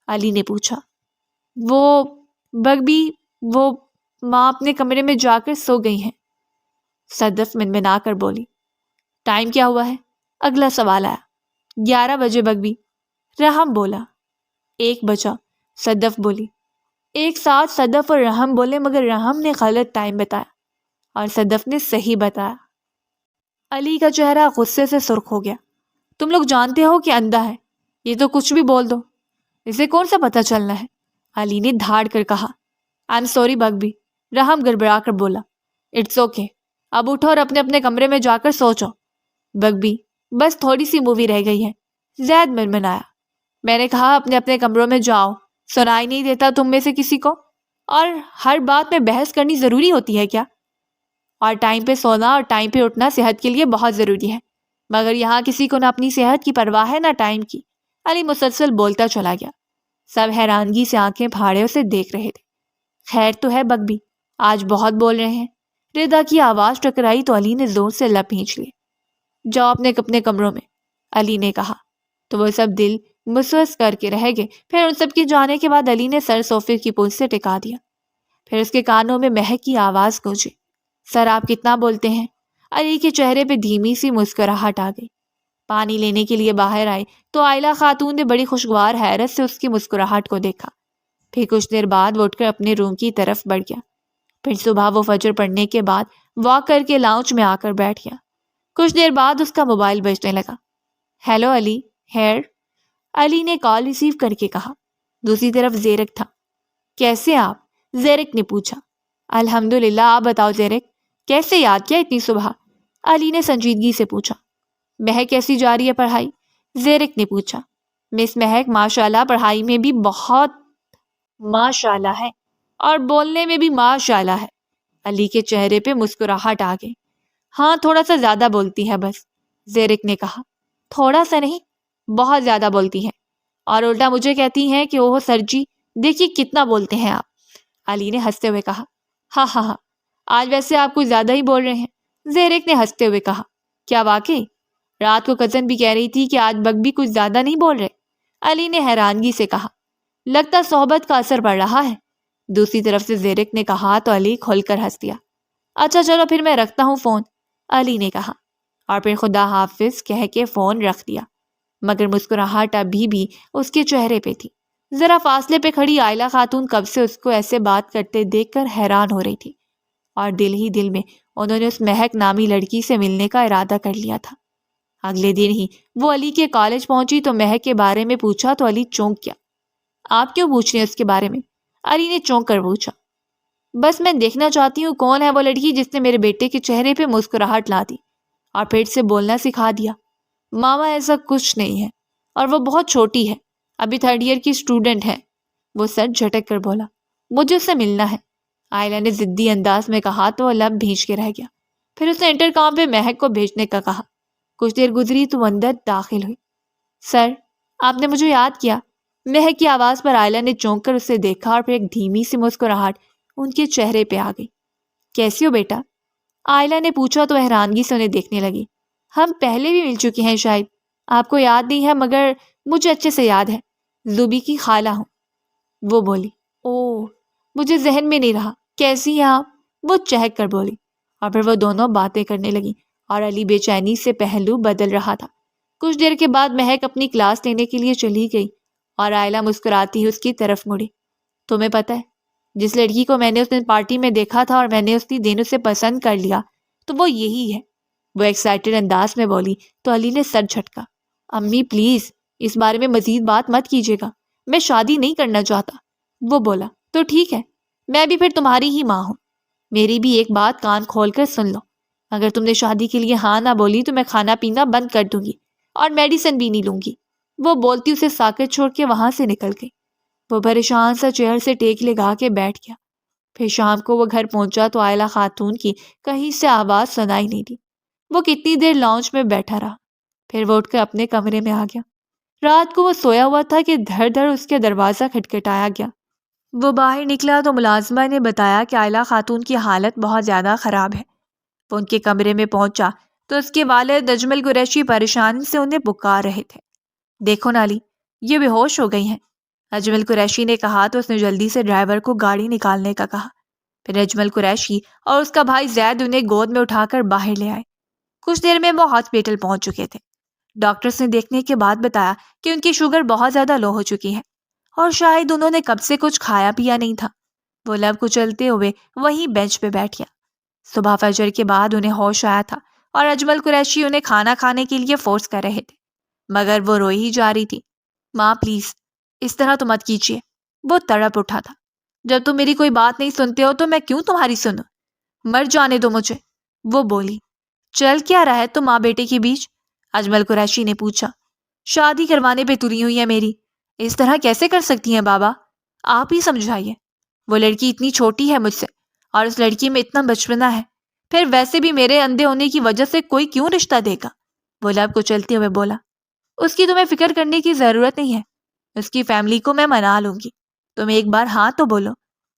علی نے پوچھا۔ وہ بگبی، وہ ماں اپنے کمرے میں جا کر سو گئی ہیں، صدف منمنا کر بولی۔ ٹائم کیا ہوا ہے؟ اگلا سوال آیا۔ 11 بجے بگبی، رحم بولا۔ 1 بجا، صدف بولی۔ ایک ساتھ صدف اور رحم بولے، مگر رحم نے غلط ٹائم بتایا اور صدف نے صحیح بتایا۔ علی کا چہرہ غصے سے سرخ ہو گیا۔ تم لوگ جانتے ہو کہ اندھا ہے، یہ تو کچھ بھی بول دو، اسے کون سا پتہ چلنا ہے، علی نے دھاڑ کر کہا۔ آئی ایم سوری بگبی، رحم گڑبڑا کر بولا۔ اٹس اوکے، اب اٹھو اور اپنے اپنے کمرے میں جا کر سو جاؤ۔ بگبی، بس تھوڑی سی مووی رہ گئی ہے، زید منمنایا۔ میں نے کہا اپنے اپنے کمروں میں جاؤ، سنائی نہیں دیتا تم میں سے کسی کو؟ اور ہر بات میں بحث کرنی ضروری ہوتی ہے کیا؟ اور ٹائم پہ سونا اور ٹائم پہ اٹھنا صحت کے لیے بہت ضروری ہے، مگر یہاں کسی کو نہ اپنی صحت کی پرواہ ہے نہ ٹائم کی۔ علی مسلسل بولتا چلا گیا۔ سب حیرانگی سے آنکھیں پھاڑے اسے دیکھ رہے تھے۔ خیر تو ہے بگبی، آج بہت بول رہے ہیں۔ ردا کی آواز ٹکرائی تو علی نے زور سے لب کھینچ لیے۔ جاؤ اپنے کمروں میں، علی نے کہا۔ تو وہ سب دل مسوس کر کے رہ گئے۔ پھر ان سب کے جانے کے بعد علی نے سر صوفے کی پشت سے ٹکا دیا۔ پھر اس کے کانوں میں مہک کی آواز گونجی، سر آپ کتنا بولتے ہیں؟ علی کے چہرے پہ دھیمی سی مسکراہٹ آ گئی۔ پانی لینے کے لیے باہر آئے تو عائلہ خاتون نے بڑی خوشگوار حیرت سے اس کی مسکراہٹ کو دیکھا۔ پھر کچھ دیر بعد وہ اٹھ کر اپنے روم کی طرف بڑھ گیا۔ پھر صبح وہ فجر پڑھنے کے بعد واک کر کے لاؤنج میں آ کر بیٹھ گیا۔ کچھ دیر بعد اس کا موبائل بجنے لگا۔ ہیلو علی، ہیئر، علی نے کال ریسیو کر کے کہا۔ دوسری طرف زیرک تھا۔ کیسے آپ؟ زیرک نے پوچھا۔ الحمدللہ، آپ بتاؤ زیرک، کیسے یاد کیا اتنی صبح؟ علی نے سنجیدگی سے پوچھا۔ مہک کیسی جا رہی ہے پڑھائی؟ زیرک نے پوچھا۔ مس مہک ماشاءاللہ پڑھائی میں بھی بہت ماشاءاللہ ہے اور بولنے میں بھی ماشاءاللہ ہے۔ علی کے چہرے پہ مسکراہٹ آ گئی۔ ہاں تھوڑا سا زیادہ بولتی ہے بس، زیرک نے کہا۔ تھوڑا سا نہیں، بہت زیادہ بولتی ہے، اور الٹا مجھے کہتی ہیں کہ اوہ سر جی دیکھیے کتنا بولتے ہیں آپ، علی نے ہنستے ہوئے کہا۔ ہاں ہاں ہاں، آج ویسے آپ کچھ زیادہ ہی بول رہے ہیں، زیرک نے ہنستے ہوئے کہا۔ کیا واقعی؟ رات کو کزن بھی کہہ رہی تھی کہ آج بگ بھی کچھ زیادہ نہیں بول رہے، علی نے حیرانگی سے کہا۔ لگتا صحبت کا اثر پڑ رہا ہے، دوسری طرف سے زیرک نے کہا تو علی کھل کر ہنس دیا۔ اچھا چلو پھر میں رکھتا ہوں فون، علی نے کہا، اور پھر خدا حافظ کہہ کے فون رکھ دیا۔ مگر مسکراہٹ ابھی بھی اس کے چہرے پہ تھی۔ ذرا فاصلے پہ کھڑی عائلہ خاتون کب سے اس کو ایسے بات کرتے دیکھ کر حیران ہو رہی تھی، اور دل ہی دل میں انہوں نے اس مہک نامی لڑکی سے ملنے کا ارادہ کر لیا تھا۔ اگلے دن ہی وہ علی کے کالج پہنچی تو مہک کے بارے میں پوچھا تو علی چونک گیا۔ آپ کیوں پوچھ رہے ہیں اس کے بارے میں؟ علی نے چونک کر پوچھا۔ بس میں دیکھنا چاہتی ہوں کون ہے وہ لڑکی جس نے میرے بیٹے کے چہرے پہ مسکراہٹ لا دی اور پھر سے بولنا سکھا دیا۔ ماما ایسا کچھ نہیں ہے، اور وہ بہت چھوٹی ہے، ابھی 3rd ایئر کی اسٹوڈنٹ ہے، وہ سر جھٹک کر بولا۔ مجھے اس سے ملنا ہے، عائلہ نے ضدی انداز میں کہا تو وہ لب بھینچ کے رہ گیا۔ پھر اس نے انٹرکام پہ مہک کو بھیجنے کا کہا۔ کچھ دیر گزری تو وہ اندر داخل ہوئی۔ سر، آپ نے مجھے یاد کیا؟ مہک کی آواز پر عائلہ نے چونک کر اسے دیکھا اور پھر ایک دھیمی سی مسکراہٹ ان کے چہرے پہ آ گئی۔ کیسی ہو بیٹا؟ عائلہ نے پوچھا تو حیرانگی سے انہیں دیکھنے لگی۔ ہم پہلے بھی مل چکے ہیں شاید، آپ کو یاد نہیں ہے مگر مجھے اچھے سے یاد ہے، زوبی کی خالہ ہوں، وہ بولی۔ اوہ، مجھے ذہن میں نہیں رہا، کیسی ہیں آپ؟ وہ چہک کر بولی، اور پھر وہ دونوں باتیں کرنے لگیں اور علی بے چینی سے پہلو بدل رہا تھا۔ کچھ دیر کے بعد مہک اپنی کلاس لینے کے لیے چلی گئی اور عائلہ مسکراتی ہی اس کی طرف مڑی۔ تمہیں پتہ ہے جس لڑکی کو میں نے اس دن پارٹی میں دیکھا تھا اور میں نے اسی دن اسے پسند کر لیا تو وہ یہی ہے، وہ ایکسائٹڈ انداز میں بولی تو علی نے سر جھٹکا۔ امی پلیز اس بارے میں مزید بات مت کیجیے گا، میں شادی نہیں کرنا چاہتا، وہ بولا۔ تو ٹھیک ہے، میں بھی پھر تمہاری ہی ماں ہوں، میری بھی ایک بات کان کھول کر سن لو، اگر تم نے شادی کے لیے ہاں نہ بولی تو میں کھانا پینا بند کر دوں گی اور میڈیسن بھی نہیں لوں گی، وہ بولتی اسے ساکت چھوڑ کے وہاں سے نکل گئی۔ وہ پریشان سا چیئر سے ٹیک لگا کے بیٹھ گیا۔ پھر شام کو وہ گھر پہنچا تو عائلہ خاتون کی کہیں سے آواز سنائی نہیں دی۔ وہ کتنی دیر لاؤنج میں بیٹھا رہا، پھر وہ اٹھ کر اپنے کمرے میں آ گیا۔ رات کو وہ سویا ہوا تھا کہ دھڑ دھڑ اس کے دروازہ کھٹکھٹایا گیا۔ وہ باہر نکلا تو ملازمہ نے بتایا کہ عائلہ خاتون کی حالت بہت زیادہ خراب ہے۔ وہ ان کے کمرے میں پہنچا تو اس کے والد اجمل قریشی پریشانی سے انہیں پکار رہے تھے۔ دیکھو نالی، یہ بے ہوش ہو گئی ہیں، اجمل قریشی نے کہا تو اس نے جلدی سے ڈرائیور کو گاڑی نکالنے کا کہا۔ پھر اجمل قریشی اور اس کا بھائی زید انہیں گود میں اٹھا کر باہر لے آئے۔ کچھ دیر میں وہ ہاسپٹل پہنچ چکے تھے۔ ڈاکٹرز نے دیکھنے کے بعد بتایا کہ ان کی شوگر بہت زیادہ لو ہو چکی ہے اور شاید انہوں نے کب سے کچھ کھایا پیا نہیں تھا۔ وہ لب کچلتے ہوئے وہیں بینچ پہ بیٹھ گیا۔ صبح فجر کے بعد انہیں ہوش آیا تھا اور اجمل قریشی انہیں کھانا کھانے کے لیے فورس کر رہے تھے، مگر وہ روئی ہی جا رہی تھی۔ ماں پلیز اس طرح تو مت کیجیے، وہ تڑپ اٹھا تھا۔ جب تم میری کوئی بات نہیں سنتے ہو تو میں کیوں تمہاری سنوں؟ مر جانے دو مجھے، وہ بولی۔ چل کیا رہا ہے تم ماں بیٹے کے بیچ؟ اجمل قریشی نے پوچھا۔ شادی کروانے پہ تلی ہوئی ہے میری، اس طرح کیسے کر سکتی ہیں بابا؟ آپ ہی سمجھائیے. وہ لڑکی اتنی چھوٹی ہے مجھ سے، اور اس لڑکی میں اتنا بچپنا ہے. پھر ویسے بھی میرے اندھے ہونے کی وجہ سے کوئی کیوں رشتہ دے گا؟ وہ لب کچلتے ہوئے بولا. اس کی تمہیں فکر کرنے کی ضرورت نہیں ہے. اس کی فیملی کو میں منا لوں گی. تم ایک بار ہاں تو بولو.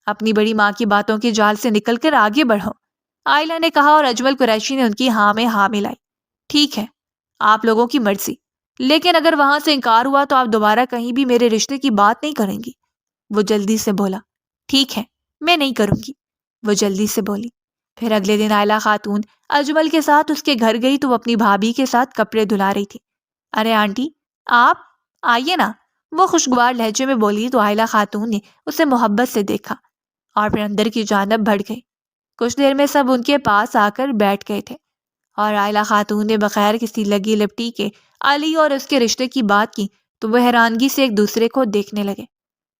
اپنی بڑی ماں کی باتوں کے جال سے نکل کر آگے بڑھو. عائلہ نے کہا اور اجمل قریشی نے ان کی ہاں میں ہاں ملائی. ٹھیک ہے، آپ لوگوں کی مرضی، لیکن اگر وہاں سے انکار ہوا تو آپ دوبارہ کہیں بھی میرے رشتے کی بات نہیں کریں گی. وہ جلدی سے بولا. ٹھیک ہے، میں نہیں کروں گی. وہ جلدی سے بولی. پھر اگلے دن عائلہ خاتون اجمل کے ساتھ اس کے گھر گئی تو وہ اپنی بھابھی کے ساتھ کپڑے دھلا رہی تھی. ارے آنٹی، آپ آئیے نا، وہ خوشگوار لہجے میں بولی تو عائلہ خاتون نے اسے محبت سے دیکھا اور پھر اندر کی جانب بڑھ گئی. کچھ دیر میں سب ان کے پاس آ کر بیٹھ گئے تھے اور عائلہ خاتون نے بغیر کسی لگی لپٹی کے علی اور اس کے رشتے کی بات کی تو وہ حیرانگی سے ایک دوسرے کو دیکھنے لگے.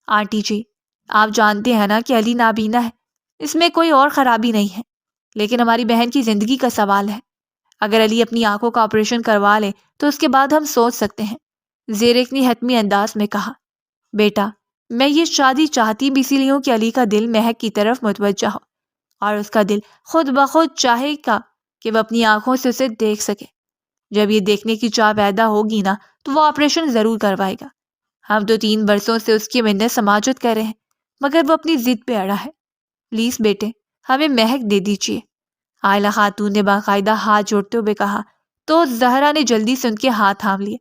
آنٹی جی، آپ جانتے ہیں نا کہ علی نابینا ہے، اس میں کوئی اور خرابی نہیں ہے، لیکن ہماری بہن کی زندگی کا سوال ہے. اگر علی اپنی آنکھوں کا آپریشن کروا لے تو اس کے بعد ہم سوچ سکتے ہیں. زیرک نے حتمی انداز میں کہا. بیٹا، میں یہ شادی چاہتی بھی اسی لیے ہوں کہ علی کا دل مہک کی طرف متوجہ ہو اور اس کا دل خود بخود چاہے گا کہ وہ اپنی آنکھوں سے اسے دیکھ سکے. جب یہ دیکھنے کی چاہ پیدا ہوگی نا تو وہ آپریشن ضرور کروائے گا. ہم تو 3 برسوں سے اس کی منت سماجت کر رہے ہیں، مگر وہ اپنی ضد پہ اڑا ہے. پلیز بیٹے، ہمیں مہک دے دیجیے. عائلہ خاتون نے باقاعدہ ہاتھ جوڑتے ہوئے کہا تو زہرا نے جلدی سے ان کے ہاتھ تھام لیے.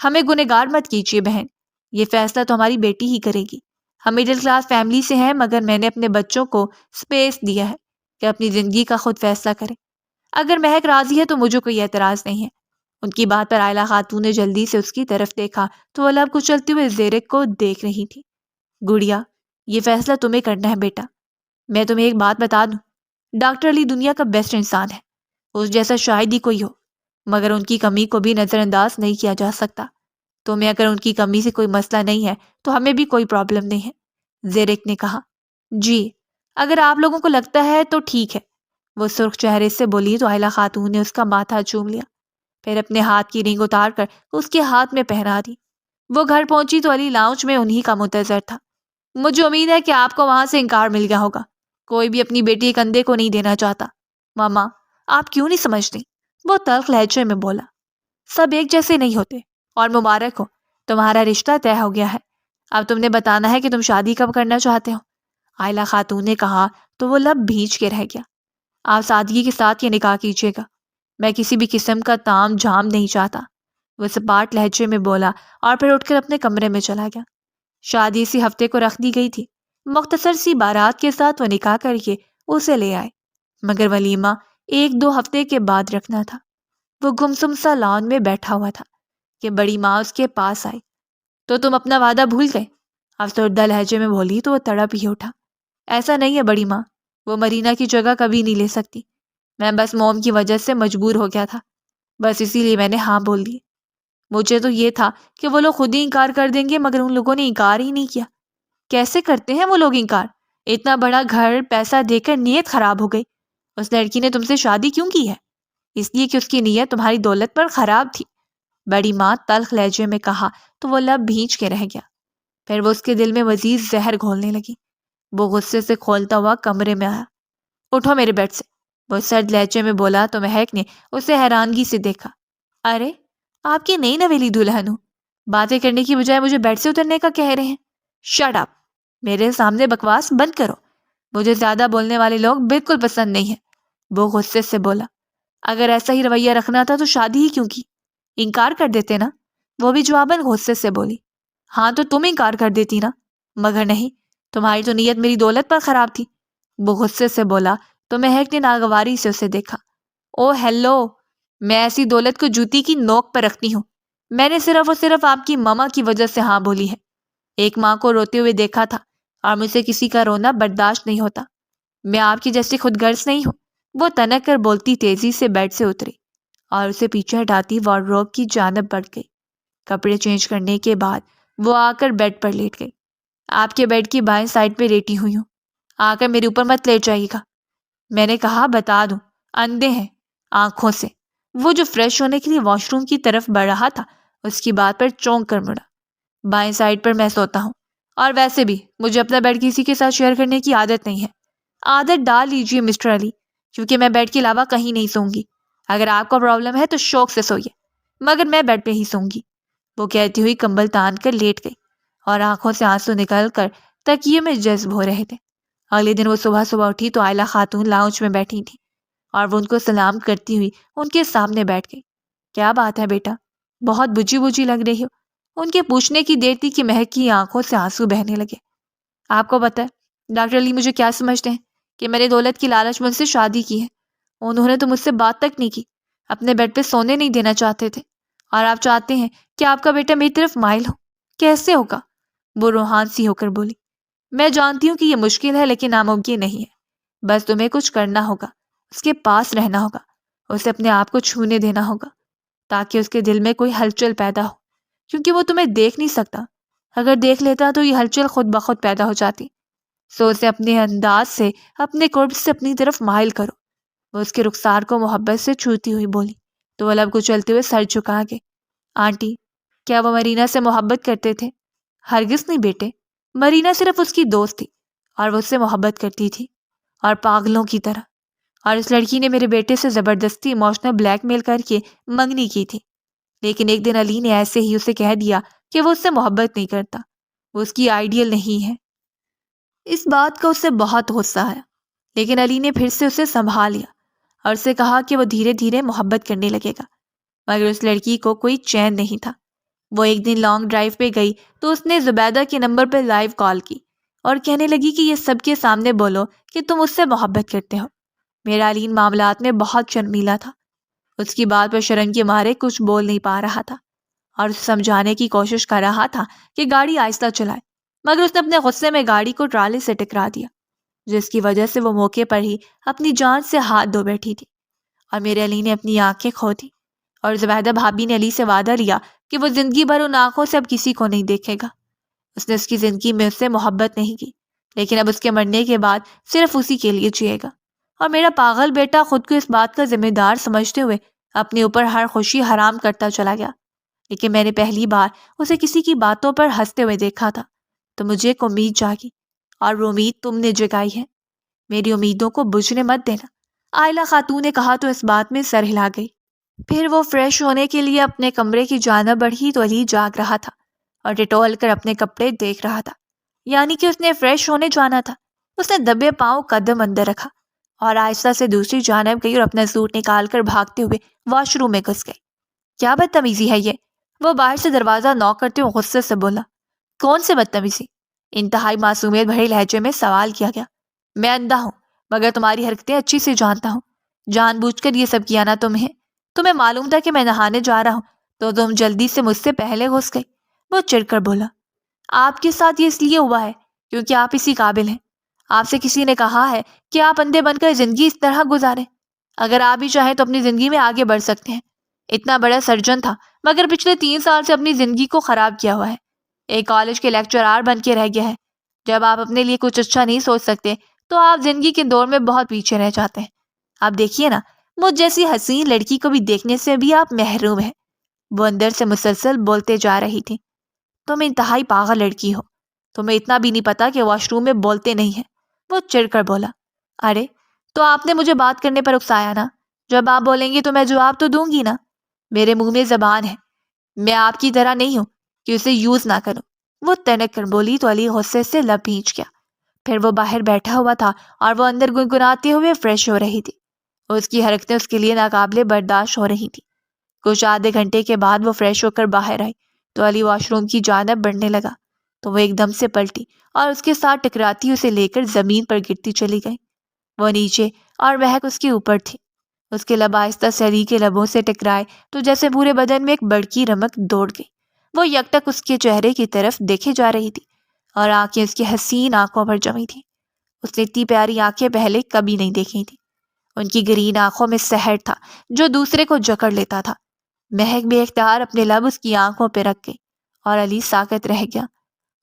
ہمیں گنہگار مت کیجیے بہن، یہ فیصلہ تو ہماری بیٹی ہی کرے گی. ہم مڈل کلاس فیملی سے ہیں، مگر میں نے اپنے بچوں کو سپیس دیا ہے کہ اپنی زندگی کا خود فیصلہ کریں. اگر مہک راضی ہے تو مجھے کوئی اعتراض نہیں ہے. ان کی بات پر عائلہ خاتون نے جلدی سے اس کی طرف دیکھا تو وہ لب کچلتے ہوئے زیرک کو دیکھ رہی تھی. گڑیا، یہ فیصلہ تمہیں کرنا ہے بیٹا. میں تمہیں ایک بات بتا دوں، ڈاکٹر علی دنیا کا بیسٹ انسان ہے، اس جیسا شاید ہی کوئی ہو، مگر ان کی کمی کو بھی نظر انداز نہیں کیا جا سکتا. تمہیں اگر ان کی کمی سے کوئی مسئلہ نہیں ہے تو ہمیں بھی کوئی پرابلم نہیں ہے. زیرک نے کہا. جی، اگر آپ لوگوں کو لگتا ہے تو ٹھیک ہے، وہ سرخ چہرے سے بولی تو عائلہ خاتون نے اس کا ماتھا چوم لیا. پھر اپنے ہاتھ کی رنگ اتار کر اس کے ہاتھ میں پہنا دی. وہ گھر پہنچی تو علی لاؤنج میں انہی کا منتظر تھا. مجھے امید ہے کہ آپ کو وہاں سے انکار مل گیا ہوگا. کوئی بھی اپنی بیٹی کندھے کو نہیں دینا چاہتا. ماما، آپ کیوں نہیں سمجھتی؟ وہ تلخ لہجے میں بولا. سب ایک جیسے نہیں ہوتے، اور مبارک ہو، تمہارا رشتہ طے ہو گیا ہے. اب تم نے بتانا ہے کہ تم شادی کب کرنا چاہتے ہو. عائلہ خاتون نے کہا تو وہ لب بھیج کے رہ گیا. آپ سادگی کے ساتھ یہ نکاح کیجیے گا، میں کسی بھی قسم کا تام جھام نہیں چاہتا. وہ سپاٹ لہجے میں بولا اور پھر اٹھ کر اپنے کمرے میں چلا گیا. شادی اسی ہفتے کو رکھ دی گئی تھی. مختصر سی بارات کے ساتھ وہ نکاح کر کے اسے لے آئے، مگر ولیمہ 1-2 ہفتے کے بعد رکھنا تھا. وہ گمسم سا لان میں بیٹھا ہوا تھا کہ بڑی ماں اس کے پاس آئی. تو تم اپنا وعدہ بھول گئے؟ افسردہ لہجے میں بولی تو وہ تڑپ ہی اٹھا. ایسا نہیں ہے بڑی ماں، وہ مرینا کی جگہ کبھی نہیں لے سکتی. میں بس موم کی وجہ سے مجبور ہو گیا تھا، بس اسی لیے میں نے ہاں بول دی. مجھے تو یہ تھا کہ وہ لوگ خود ہی انکار کر دیں گے، مگر ان لوگوں نے انکار ہی نہیں کیا. کیسے کرتے ہیں وہ لوگ انکار؟ اتنا بڑا گھر پیسہ دے کر نیت خراب ہو گئی. اس لڑکی نے تم سے شادی کیوں کی ہے؟ اس لیے کہ اس کی نیت تمہاری دولت پر خراب تھی. بڑی ماں تلخ لہجے میں کہا تو وہ لب بھیج کے رہ گیا. پھر وہ اس کے دل میں مزید زہر گھولنے لگی. وہ غصے سے کھولتا ہوا کمرے میں آیا. اٹھو میرے بیڈ سے، وہ سرد لہجے میں بولا تو مہک نے اسے حیرانگی سے دیکھا. ارے، آپ کی نئی نویلی دلہن ہوں، باتیں کرنے کی بجائے مجھے بیڈ سے اترنے کا کہہ رہے ہیں. شٹ اپ، میرے سامنے بکواس بند کرو. مجھے زیادہ بولنے والے لوگ بالکل پسند نہیں ہیں. وہ غصے سے بولا. اگر ایسا ہی رویہ رکھنا تھا تو شادی ہی کیوں کی؟ انکار کر دیتے نا. وہ بھی جواباً غصے سے بولی. ہاں تو تم انکار کر دیتی نا، مگر نہیں، تمہاری تو نیت میری دولت پر خراب تھی. وہ غصے سے بولا تو مہک نے ناگواری سے اسے دیکھا. او ہیلو، میں ایسی دولت کو جوتی کی نوک پر رکھتی ہوں. میں نے صرف اور صرف آپ کی ماما کی وجہ سے ہاں بولی ہے. ایک ماں کو روتے ہوئے دیکھا تھا اور مجھ سے کسی کا رونا برداشت نہیں ہوتا. میں آپ کی جیسی خود غرض نہیں ہوں. وہ تنک کر بولتی تیزی سے بیڈ سے اتری اور اسے پیچھے ہٹاتی وارڈروب کی جانب بڑھ گئی. کپڑے چینج کرنے کے بعد وہ آ کر بیڈ پر لیٹ گئی. آپ کے بیڈ کی بائیں سائڈ پہ لیٹی ہوئی ہوں، آ کر میرے اوپر مت لیٹ جائیے گا. میں نے کہا بتا دوں، اندھے ہیں آنکھوں سے. وہ جو فریش ہونے کے لیے واش روم کی طرف بڑھ رہا تھا اس کی بات پر چونک کر مڑا. بائیں سائڈ پر میں سوتا ہوں، اور ویسے بھی مجھے اپنا بیڈ کسی کے ساتھ شیئر کرنے کی عادت نہیں ہے۔ عادت ڈال لیجیے مسٹر علی، کیونکہ میں بیڈ کے علاوہ کہیں نہیں سوں گی۔ اگر آپ کو پرابلم ہے تو شوق سے سوئیے، مگر میں بیڈ پہ ہی سوں گی۔ وہ کہتی ہوئی کمبل تان کر لیٹ گئی اور آنکھوں سے آنسو نکل کر تکیے میں جذب ہو رہے تھے۔ اگلے دن وہ صبح صبح اٹھی تو عائلہ خاتون لاؤنج میں بیٹھی تھی اور وہ ان کو سلام کرتی ہوئی ان کے سامنے بیٹھ گئی۔ کیا بات ہے بیٹا، بہت بجھی بجھی لگ رہی ہو؟ ان کے پوچھنے کی دیر تھی کہ مہک کی آنکھوں سے آنسو بہنے لگے۔ آپ کو پتہ ہے ڈاکٹر علی مجھے کیا سمجھتے ہیں؟ کہ میں نے دولت کی لالچ میں ان سے شادی کی ہے۔ انہوں نے تو مجھ سے بات تک نہیں کی، اپنے بیڈ پہ سونے نہیں دینا چاہتے تھے، اور آپ چاہتے ہیں کہ آپ کا بیٹا میری طرف مائل ہو؟ کیسے ہوگا؟ وہ روحان سی ہو کر بولی۔ میں جانتی ہوں کہ یہ مشکل ہے لیکن ناممکن نہیں ہے۔ بس تمہیں کچھ کرنا ہوگا، اس کے پاس رہنا ہوگا، اسے اپنے آپ کو چھونے دینا ہوگا تاکہ اس کے دل میں کوئی ہلچل پیدا ہو، کیونکہ وہ تمہیں دیکھ نہیں سکتا۔ اگر دیکھ لیتا تو یہ ہلچل خود بخود پیدا ہو جاتی۔ سو اسے اپنے انداز سے، اپنے قرب سے اپنی طرف مائل کرو۔ وہ اس کے رخسار کو محبت سے چھوتی ہوئی بولی تو وہ لب کچلتے ہوئے سر جھکا گئے۔ آنٹی، کیا وہ مرینا سے محبت کرتے تھے؟ ہرگز نہیں بیٹے، مرینا صرف اس کی دوست تھی اور وہ اس سے محبت کرتی تھی، اور پاگلوں کی طرح۔ اور اس لڑکی نے میرے بیٹے سے زبردستی ایموشنل بلیک میل کر کے منگنی کی تھی، لیکن ایک دن علی نے ایسے ہی اسے کہہ دیا کہ وہ اس سے محبت نہیں کرتا، وہ اس کی آئیڈیل نہیں ہے۔ اس بات کا اسے بہت غصہ آیا، لیکن علی نے پھر سے اسے سنبھال لیا اور اسے کہا کہ وہ دھیرے دھیرے محبت کرنے لگے گا۔ مگر اس لڑکی کو کوئی چین نہیں تھا۔ وہ ایک دن لانگ ڈرائیو پہ گئی تو اس نے زبیدہ کے نمبر پہ لائیو کال کی اور کہنے لگی کہ یہ سب کے سامنے بولو کہ تم اس سے محبت کرتے ہو۔ میرا علی ان معاملات میں بہت شرمیلا تھا، اس کی بات پر شرم کے مارے کچھ بول نہیں پا رہا تھا اور اسے سمجھانے کی کوشش کر رہا تھا کہ گاڑی آہستہ چلائے، مگر اس نے اپنے غصے میں گاڑی کو ٹرالے سے ٹکرا دیا، جس کی وجہ سے وہ موقع پر ہی اپنی جان سے ہاتھ دھو بیٹھی تھی، اور میرے علی نے اپنی آنکھیں کھو دی، اور زبیدہ بھابی نے علی سے وعدہ لیا کہ وہ زندگی بھر ان آنکھوں سے اب کسی کو نہیں دیکھے گا۔ اس نے اس کی زندگی میں اس سے محبت نہیں کی، لیکن اب اس کے مرنے کے بعد صرف اسی کے لیے جیے گا، اور میرا پاگل بیٹا خود کو اس بات کا ذمہ دار سمجھتے ہوئے اپنے اوپر ہر خوشی حرام کرتا چلا گیا۔ لیکن میں نے پہلی بار اسے کسی کی باتوں پر ہنستے ہوئے دیکھا تھا تو مجھے ایک امید جاگی، اور وہ امید تم نے جگائی ہے۔ میری امیدوں کو بجھنے مت دینا، عائلہ خاتون نے کہا تو اس بات میں سر ہلا گئی۔ پھر وہ فریش ہونے کے لیے اپنے کمرے کی جانب بڑھی تو علی جاگ رہا تھا اور ٹٹول کر اپنے کپڑے دیکھ رہا تھا، یعنی کہ اس نے فریش ہونے جانا تھا۔ اس نے دبے پاؤں قدم اندر رکھا اور آہستہ سے دوسری جانب گئی اور اپنا سوٹ نکال کر بھاگتے ہوئے واش روم میں گھس گئی۔ کیا بدتمیزی ہے یہ؟ وہ باہر سے دروازہ نوک کرتے ہوئے غصے سے بولا۔ کون سے بدتمیزی؟ انتہائی معصومیت بھرے لہجے میں سوال کیا گیا۔ میں اندھا ہوں مگر تمہاری حرکتیں اچھی سے جانتا ہوں، جان بوجھ کر یہ سب کیا نا تمہیں معلوم تھا کہ میں نہانے جا رہا ہوں تو تم جلدی سے مجھ سے پہلے گھس گئی۔ وہ چڑ کر بولا۔ آپ کے ساتھ یہ اس لیے ہوا ہے کیونکہ آپ اسی قابل ہیں۔ آپ سے کسی نے کہا ہے کہ آپ اندھے بن کر زندگی اس طرح گزاریں؟ اگر آپ بھی چاہیں تو اپنی زندگی میں آگے بڑھ سکتے ہیں۔ اتنا بڑا سرجن تھا مگر پچھلے 3 سال سے اپنی زندگی کو خراب کیا ہوا ہے، ایک کالج کے لیکچرار بن کے رہ گیا ہے۔ جب آپ اپنے لیے کچھ اچھا نہیں سوچ سکتے تو آپ زندگی کے دور میں بہت پیچھے رہ جاتے ہیں۔ آپ دیکھیے نا، مجھ جیسی حسین لڑکی کو بھی دیکھنے سے بھی آپ محروم ہیں۔ وہ اندر سے مسلسل بولتے جا رہی تھی۔ تم انتہائی پاگل لڑکی ہو، تمہیں اتنا بھی نہیں پتا کہ واش روم میں بولتے نہیں ہیں۔ وہ چڑ کر بولا۔ ارے تو آپ نے مجھے بات کرنے پر اکسایا نا، جب آپ بولیں گے تو میں جواب تو دوں گی نا۔ میرے منہ میں زبان ہے، میں آپ کی طرح نہیں ہوں کہ اسے یوز نہ کروں۔ وہ تنک کر بولی تو علی غصے سے لب بھیج گیا۔ پھر وہ باہر بیٹھا ہوا تھا اور وہ اندر گنگناتے ہوئے فریش ہو رہی تھی۔ اس کی حرکتیں اس کے لیے ناقابل برداشت ہو رہی تھی۔ کچھ آدھے گھنٹے کے بعد وہ فریش ہو کر باہر آئی تو علی واش روم کی جانب بڑھنے لگا تو وہ ایک دم سے پلٹی اور اس کے ساتھ ٹکراتی اسے لے کر زمین پر گرتی چلی گئی۔ وہ نیچے اور مہک اس کے اوپر تھی۔ اس کے لب آہستہ سے علی کے لبوں سے ٹکرائے تو جیسے پورے بدن میں ایک بڑکی رمق دوڑ گئی۔ وہ یکٹک اس کے چہرے کی طرف دیکھے جا رہی تھی اور آنکھیں اس کی حسین آنکھوں پر جمی تھی۔ اس نے اتنی پیاری آنکھیں پہلے کبھی نہیں دیکھی تھی۔ ان کی گرین آنکھوں میں سحر تھا جو دوسرے کو جکڑ لیتا تھا۔ مہک بے اختیار اپنے لب اس کی آنکھوں پہ رکھ گئی اور علی ساکت رہ گیا۔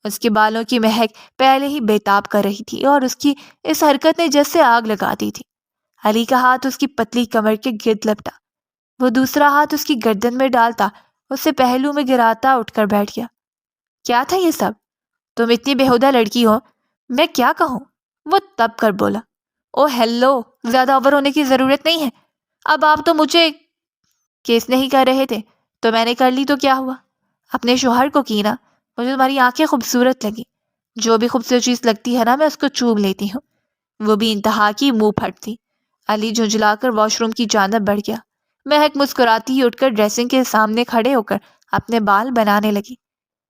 اس کے بالوں کی مہک پہلے ہی بےتاب کر رہی تھی اور اس کی اس حرکت نے جیسے آگ لگا دی تھی۔ علی کا ہاتھ اس کی پتلی کمر کے گرد لپٹا، وہ دوسرا ہاتھ اس کی گردن میں ڈالتا اسے پہلو میں گراتا اٹھ کر بیٹھ گیا۔ کیا تھا یہ سب؟ تم اتنی بیہودہ لڑکی ہو، میں کیا کہوں؟ وہ تب کر بولا، او ہیلو، زیادہ اوور ہونے کی ضرورت نہیں ہے. اب آپ تو مجھے کیس نہیں کر رہے تھے تو میں نے کر لی تو کیا ہوا؟ اپنے شوہر کو کی نا. مجھے تمہاری آنکھیں خوبصورت لگی. جو بھی خوبصورت چیز لگتی ہے نا میں اس کو چوم لیتی ہوں. وہ بھی انتہا کی منہ پھٹ تھی. علی جھنجھلا کر واش روم کی جانب بڑھ گیا. مہک مسکراتی ہی اٹھ کر ڈریسنگ کے سامنے کھڑے ہو کر اپنے بال بنانے لگی.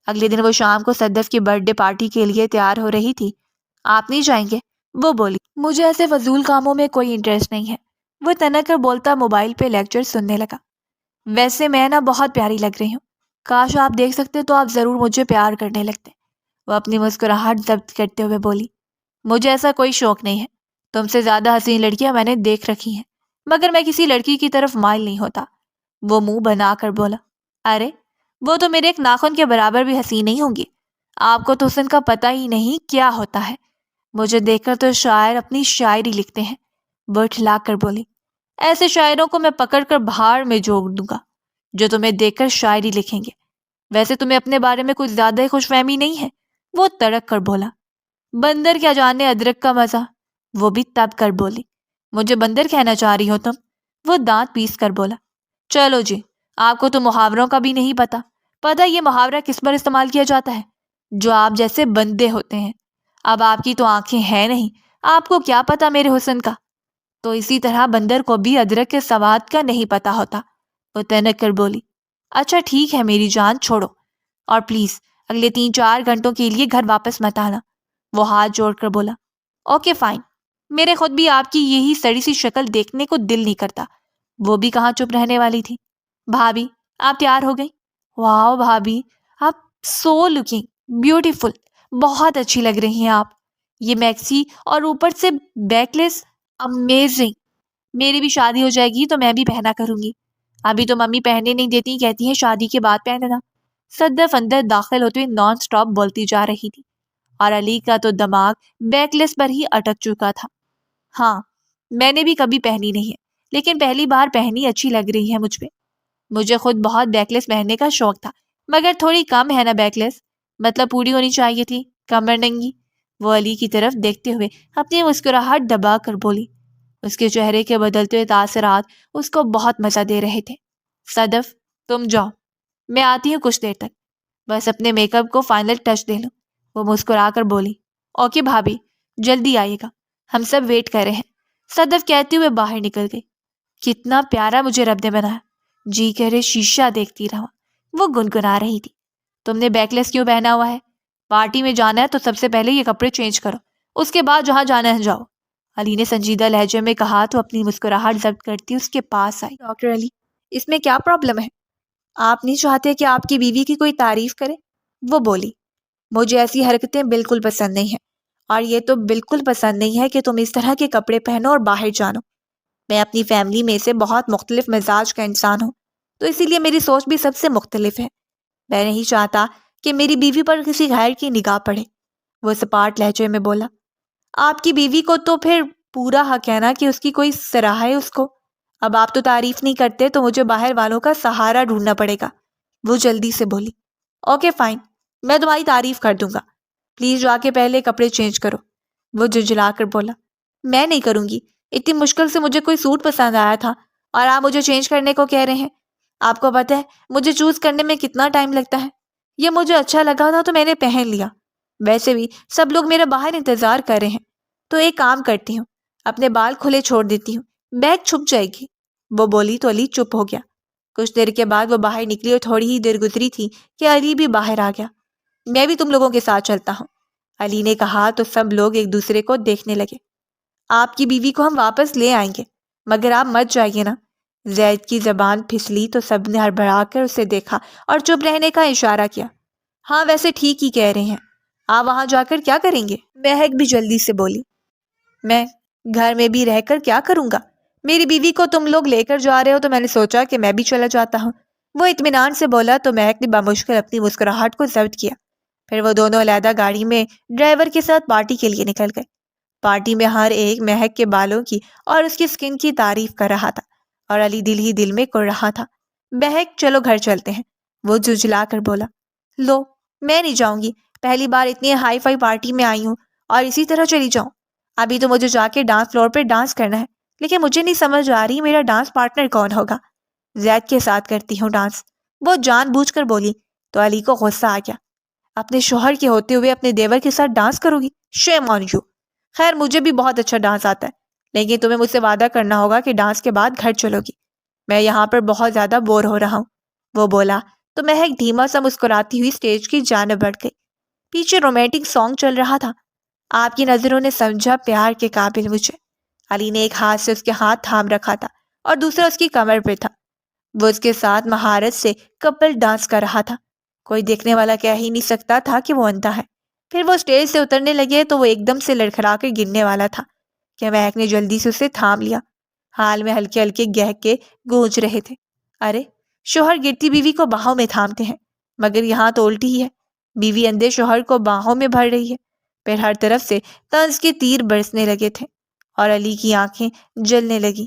اگلے دن وہ شام کو صدف کی برتھ ڈے پارٹی کے لیے تیار ہو رہی تھی. آپ نہیں جائیں گے؟ وہ بولی. مجھے ایسے فضول کاموں میں کوئی انٹرسٹ نہیں ہے. وہ تنک کر بولتا موبائل پہ لیکچر سننے لگا. ویسے میں نا بہت پیاری لگ رہی ہوں. کاش آپ دیکھ سکتے تو آپ ضرور مجھے پیار کرنے لگتے. وہ اپنی مسکراہٹ ضبط کرتے ہوئے بولی. مجھے ایسا کوئی شوق نہیں ہے. تم سے زیادہ حسین لڑکیاں میں نے دیکھ رکھی ہیں مگر میں کسی لڑکی کی طرف مائل نہیں ہوتا. وہ منہ بنا کر بولا. ارے وہ تو میرے ایک ناخن کے برابر بھی حسین نہیں ہوں گی. آپ کو تو حسن کا پتہ ہی نہیں کیا ہوتا ہے. مجھے دیکھ کر تو شاعر اپنی شاعری لکھتے ہیں. وہ ٹھلا کر بولی. ایسے شاعروں کو میں پکڑ کر بہار میں جوڑ دوں گا جو تمہیں دیکھ کر شاعری لکھیں گے. ویسے تمہیں اپنے بارے میں کچھ زیادہ ہی خوش فہمی نہیں ہے؟ وہ تڑک کر بولا. بندر کیا جانے ادرک کا مزہ. وہ بھی تب کر بولی. مجھے بندر کہنا چاہ رہی ہو تم؟ وہ دانت پیس کر بولا. چلو جی، آپ کو تو محاوروں کا بھی نہیں پتا. پتہ یہ محاورہ کس پر استعمال کیا جاتا ہے؟ جو آپ جیسے بندے ہوتے ہیں. اب آپ کی تو آنکھیں ہیں نہیں، آپ کو کیا پتا میرے حسن کا؟ تو اسی طرح بندر کو بھی ادرک کے سواد کا نہیں پتا ہوتا. وہ تنک کر بولی. اچھا ٹھیک ہے میری جان، چھوڑو. اور پلیز اگلے 3-4 گھنٹوں کے لیے گھر واپس مت آنا. وہ ہاتھ جوڑ کر بولا. Okay fine. میرے خود بھی آپ کی یہی سڑی سی شکل دیکھنے کو دل نہیں کرتا. وہ بھی کہاں چپ رہنے والی تھی. بھابھی آپ تیار ہو گئی؟ واو بھابھی، آپ سو لکنگ بیوٹیفل. بہت اچھی لگ رہی ہیں آپ. یہ میکسی اور اوپر سے بیکلیس، امیزنگ. میری بھی شادی ہو جائے گی تو میں بھی پہنا کروں گی. ابھی تو ممی پہننے نہیں دیتی، کہتی ہیں شادی کے بعد پہننا. صدف اندر داخل ہوتے ہوئے نان سٹاپ بولتی جا رہی تھی اور علی کا تو دماغ بیکلیس پر ہی اٹک چکا تھا. ہاں میں نے بھی کبھی پہنی نہیں ہے، لیکن پہلی بار پہنی اچھی لگ رہی ہے مجھ پہ. مجھے خود بہت بیکلیس پہننے کا شوق تھا مگر تھوڑی کم ہے نا بیکلیس. مطلب پوری ہونی چاہیے تھی، کمر ننگی. وہ علی کی طرف دیکھتے ہوئے اپنی مسکراہٹ دبا کر بولی. اس کے چہرے کے بدلتے ہوئے تاثرات اس کو بہت مزہ دے رہے تھے. صدف تم جاؤ، میں آتی ہوں کچھ دیر تک. بس اپنے میک اپ کو فائنل ٹچ دے لوں. وہ مسکرا کر بولی. اوکے بھابھی، جلدی آئیے گا، ہم سب ویٹ کر رہے ہیں. صدف کہتے ہوئے باہر نکل گئی. کتنا پیارا مجھے رب نے بنایا، جی کہہ رہے شیشہ دیکھتی رہا. وہ گنگنا رہی تھی. تم نے بیکلیس کیوں پہنا ہوا ہے؟ پارٹی میں جانا ہے تو سب سے پہلے یہ کپڑے چینج کرو، اس کے بعد جہاں جانا ہے جاؤ. علی نے سنجیدہ لہجے میں کہا تو اپنی مسکراہٹ ضبط کرتی اس کے پاس آئی. ڈاکٹر علی، اس میں کیا پرابلم ہے؟ آپ نہیں چاہتے کہ آپ کی بیوی کی کوئی تعریف کرے؟ وہ بولی. مجھے ایسی حرکتیں بالکل پسند نہیں ہیں، اور یہ تو بالکل پسند نہیں ہے کہ تم اس طرح کے کپڑے پہنو اور باہر جانو. میں اپنی فیملی میں سے بہت مختلف مزاج کا انسان ہوں، تو اسی لیے میری سوچ بھی سب سے مختلف ہے. میں نہیں چاہتا کہ میری بیوی پر کسی غیر کی نگاہ پڑے. وہ سپاٹ لہجے میں بولا. آپ کی بیوی کو تو پھر پورا حق ہے نا کہ اس کی کوئی سراہے اس کو. اب آپ تو تعریف نہیں کرتے تو مجھے باہر والوں کا سہارا ڈھونڈنا پڑے گا. وہ جلدی سے بولی. اوکے فائن، میں تمہاری تعریف کر دوں گا. پلیز جا کے پہلے کپڑے چینج کرو. وہ جھنجھلا کر بولا. میں نہیں کروں گی، اتنی مشکل سے مجھے کوئی سوٹ پسند آیا تھا اور آپ مجھے چینج کرنے کو کہہ رہے ہیں. آپ کو پتہ ہے مجھے چوز کرنے میں کتنا ٹائم لگتا ہے. یہ مجھے اچھا لگا تھا تو میں نے پہن لیا. ویسے بھی سب لوگ میرا باہر انتظار کر رہے ہیں، تو ایک کام کرتی ہوں، اپنے بال کھلے چھوڑ دیتی ہوں، بیگ چھپ جائے گی. وہ بولی تو علی چپ ہو گیا. کچھ دیر کے بعد وہ باہر نکلی اور تھوڑی ہی دیر گزری تھی کہ علی بھی باہر آ گیا. میں بھی تم لوگوں کے ساتھ چلتا ہوں، علی نے کہا تو سب لوگ ایک دوسرے کو دیکھنے لگے. آپ کی بیوی کو ہم واپس لے آئیں گے مگر آپ مت جائیے نا. زید کی زبان پھسلی تو سب نے ہڑبڑا کر اسے دیکھا اور چپ رہنے کا اشارہ کیا. ہاں ویسے ٹھیک ہی کہہ رہے ہیں، آپ وہاں جا کر کیا کریں گے؟ مہک بھی جلدی سے بولی. میں گھر میں بھی رہ کر کیا کروں گا؟ میری بیوی کو تم لوگ لے کر جا رہے ہو تو میں نے سوچا کہ میں بھی چلا جاتا ہوں. وہ اطمینان سے بولا تو مہک نے بمشکل اپنی مسکراہٹ کو ضبط کیا. پھر وہ دونوں علیحدہ گاڑی میں ڈرائیور کے ساتھ پارٹی کے لیے نکل گئے. پارٹی میں ہر ایک مہک کے بالوں کی اور اس کی سکن کی تعریف کر رہا تھا اور علی دل ہی دل میں کڑ رہا تھا. مہک چلو گھر چلتے ہیں. وہ جھجلا کر بولا. لو میں نہیں جاؤں گی، پہلی بار اتنی ہائی فائی پارٹی میں آئی ہوں اور اسی طرح چلی جاؤں؟ ابھی تو مجھے جا کے ڈانس فلور پہ ڈانس کرنا ہے، لیکن مجھے نہیں سمجھ آ رہی میرا ڈانس پارٹنر کون ہوگا۔ زید کے ساتھ کرتی ہوں ڈانس، وہ جان بوجھ کر بولی۔ تو علی کو غصہ آ گیا، اپنے شوہر کے ہوتے ہوئے اپنے دیور کے ساتھ ڈانس کرو گی؟ شیم آن یو۔ خیر مجھے بھی بہت اچھا ڈانس آتا ہے، لیکن تمہیں مجھ سے وعدہ کرنا ہوگا کہ ڈانس کے بعد گھر چلو گی، میں یہاں پر بہت زیادہ بور ہو رہا ہوں، وہ بولا۔ تو مہک دھیما سا مسکراتی ہوئی اسٹیج کی جانب بڑھ گئی۔ پیچھے رومانٹک سانگ چل رہا تھا، آپ کی نظروں نے سمجھا پیار کے قابل مجھے۔ علی نے ایک ہاتھ سے اس کے ہاتھ تھام رکھا تھا اور دوسرا اس کی کمر پہ تھا، وہ اس کے ساتھ مہارت سے کپل ڈانس کر رہا تھا، کوئی دیکھنے والا کہہ ہی نہیں سکتا تھا کہ وہ اندھا ہے۔ پھر وہ اسٹیج سے اترنے لگے تو وہ ایک دم سے لڑکھڑا کر گرنے والا تھا کہ مہک نے جلدی سے اسے تھام لیا، حال میں ہلکے ہلکے گہکے گونج رہے تھے۔ ارے شوہر گرتی بیوی کو باہوں میں تھامتے ہیں، مگر یہاں تو الٹی ہی ہے، بیوی اندھے شوہر کو باہوں میں بھر رہی ہے۔ پھر ہر طرف سے طنز کے تیر برسنے لگے تھے اور علی کی آنکھیں جلنے لگی۔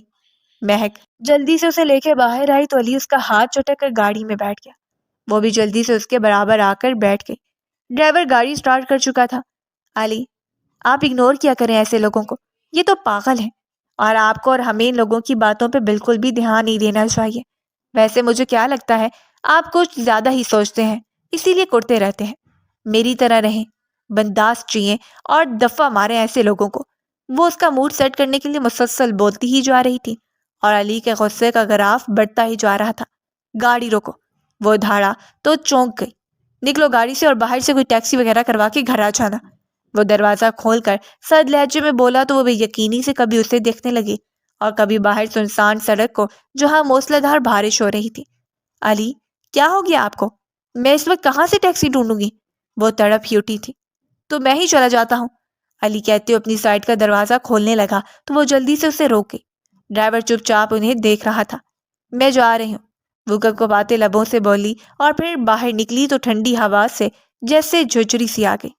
مہک جلدی سے اسے لے کے باہر آئی تو علی اس کا ہاتھ چٹک کر گاڑی میں بیٹھ گیا، وہ بھی جلدی سے اس کے برابر آ کر بیٹھ گئی۔ ڈرائیور گاڑی سٹارٹ کر چکا تھا۔ علی آپ اگنور کیا کریں ایسے لوگوں کو، یہ تو پاگل ہیں، اور آپ کو اور ہمیں ان لوگوں کی باتوں پہ بالکل بھی دھیان نہیں دینا چاہیے۔ ویسے مجھے کیا لگتا ہے آپ کچھ زیادہ ہی سوچتے ہیں، اسی لیے کرتے رہتے ہیں۔ میری طرح رہیں، بنداز چیئیں اور دفعہ ماریں ایسے لوگوں کو۔ وہ اس کا موڈ سیٹ کرنے کے لیے مسلسل بولتی ہی جا رہی تھی اور علی کے غصے کا گراف بڑھتا ہی جا رہا تھا۔ گاڑی روکو، وہ دھاڑا تو چونک گئی۔ نکلو گاڑی سے اور باہر سے کوئی ٹیکسی وغیرہ کروا کے گھر آ جانا، وہ دروازہ کھول کر سرد لہجے میں بولا تو وہ بے یقینی سے کبھی اسے دیکھنے لگی اور کبھی باہر سنسان سڑک کو جہاں موسلا دھار بارش ہو رہی تھی۔ علی کیا ہو گیا آپ کو؟ میں اس وقت کہاں سے ٹیکسی ڈھونڈوں گی؟ وہ تڑپ ہی اٹھی تھی۔ تو میں ہی چلا جاتا ہوں، علی کہتے ہوئے اپنی سائڈ کا دروازہ کھولنے لگا تو وہ جلدی سے اسے روک گئی۔ ڈرائیور چپ چاپ انہیں دیکھ رہا تھا۔ میں جا رہی ہوں، وہ کپکپاتے لبوں سے بولی اور پھر باہر نکلی تو ٹھنڈی ہوا سے جیسے جھجری سی آ گئی۔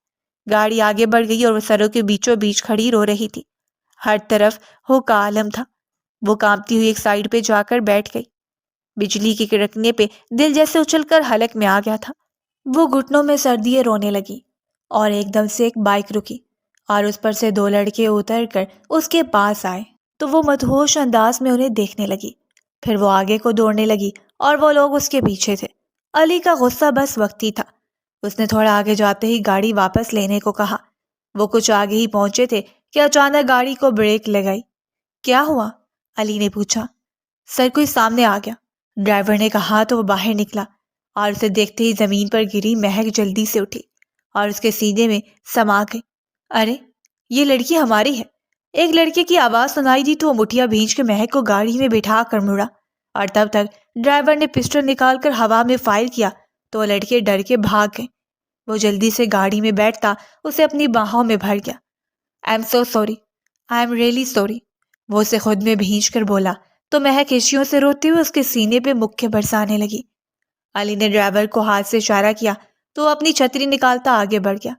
گاڑی آگے بڑھ گئی اور وہ سڑک کے بیچوں بیچ کھڑی رو رہی تھی، ہر طرف ہو کا عالم تھا۔ وہ کانپتی ہوئی ایک سائڈ پہ جا کر بیٹھ گئی۔ بجلی کے کڑکنے پہ دل جیسے اچھل کر حلق میں آ گیا تھا۔ وہ گھٹنوں میں سر دیے رونے لگی اور ایک دم سے ایک بائک رکی اور اس پر سے دو لڑکے اتر کر اس کے پاس آئے تو وہ مدہوش انداز میں انہیں دیکھنے لگی۔ پھر وہ آگے کو دوڑنے لگی اور وہ لوگ اس کے پیچھے تھے۔ علی کا غصہ بس وقتی تھا، اس نے تھوڑا آگے جاتے ہی گاڑی واپس لینے کو کہا۔ وہ کچھ آگے ہی پہنچے تھے کہ اچانک گاڑی کو بریک لگائی۔ کیا ہوا؟ علی نے پوچھا۔ سر کوئی سامنے آ گیا، ڈرائیور نے کہا تو وہ باہر نکلا اور اسے دیکھتے ہی زمین پر گری مہک جلدی سے اٹھی اور اس کے سینے میں سما گئی۔ ارے یہ لڑکی ہماری ہے، ایک لڑکے کی آواز سنائی دی تو وہ مٹھیا بھینچ کے مہک کو گاڑی میں بٹھا کر مڑا اور تب تک ڈرائیور نے پسٹل نکال کر ہوا میں فائر کیا تو وہ لڑکے ڈر کے بھاگ گئے۔ وہ جلدی سے گاڑی میں بیٹھتا اسے اپنی باہوں میں بھر گیا۔ I am so sorry, I am really sorry, وہ اسے خود میں بھینچ کر بولا تو مہک اشیوں سے روتے ہوئے اس کے سینے پہ مکے برسانے لگی۔ علی نے ڈرائیور کو ہاتھ سے اشارہ کیا تو وہ اپنی چھتری نکالتا آگے بڑھ گیا۔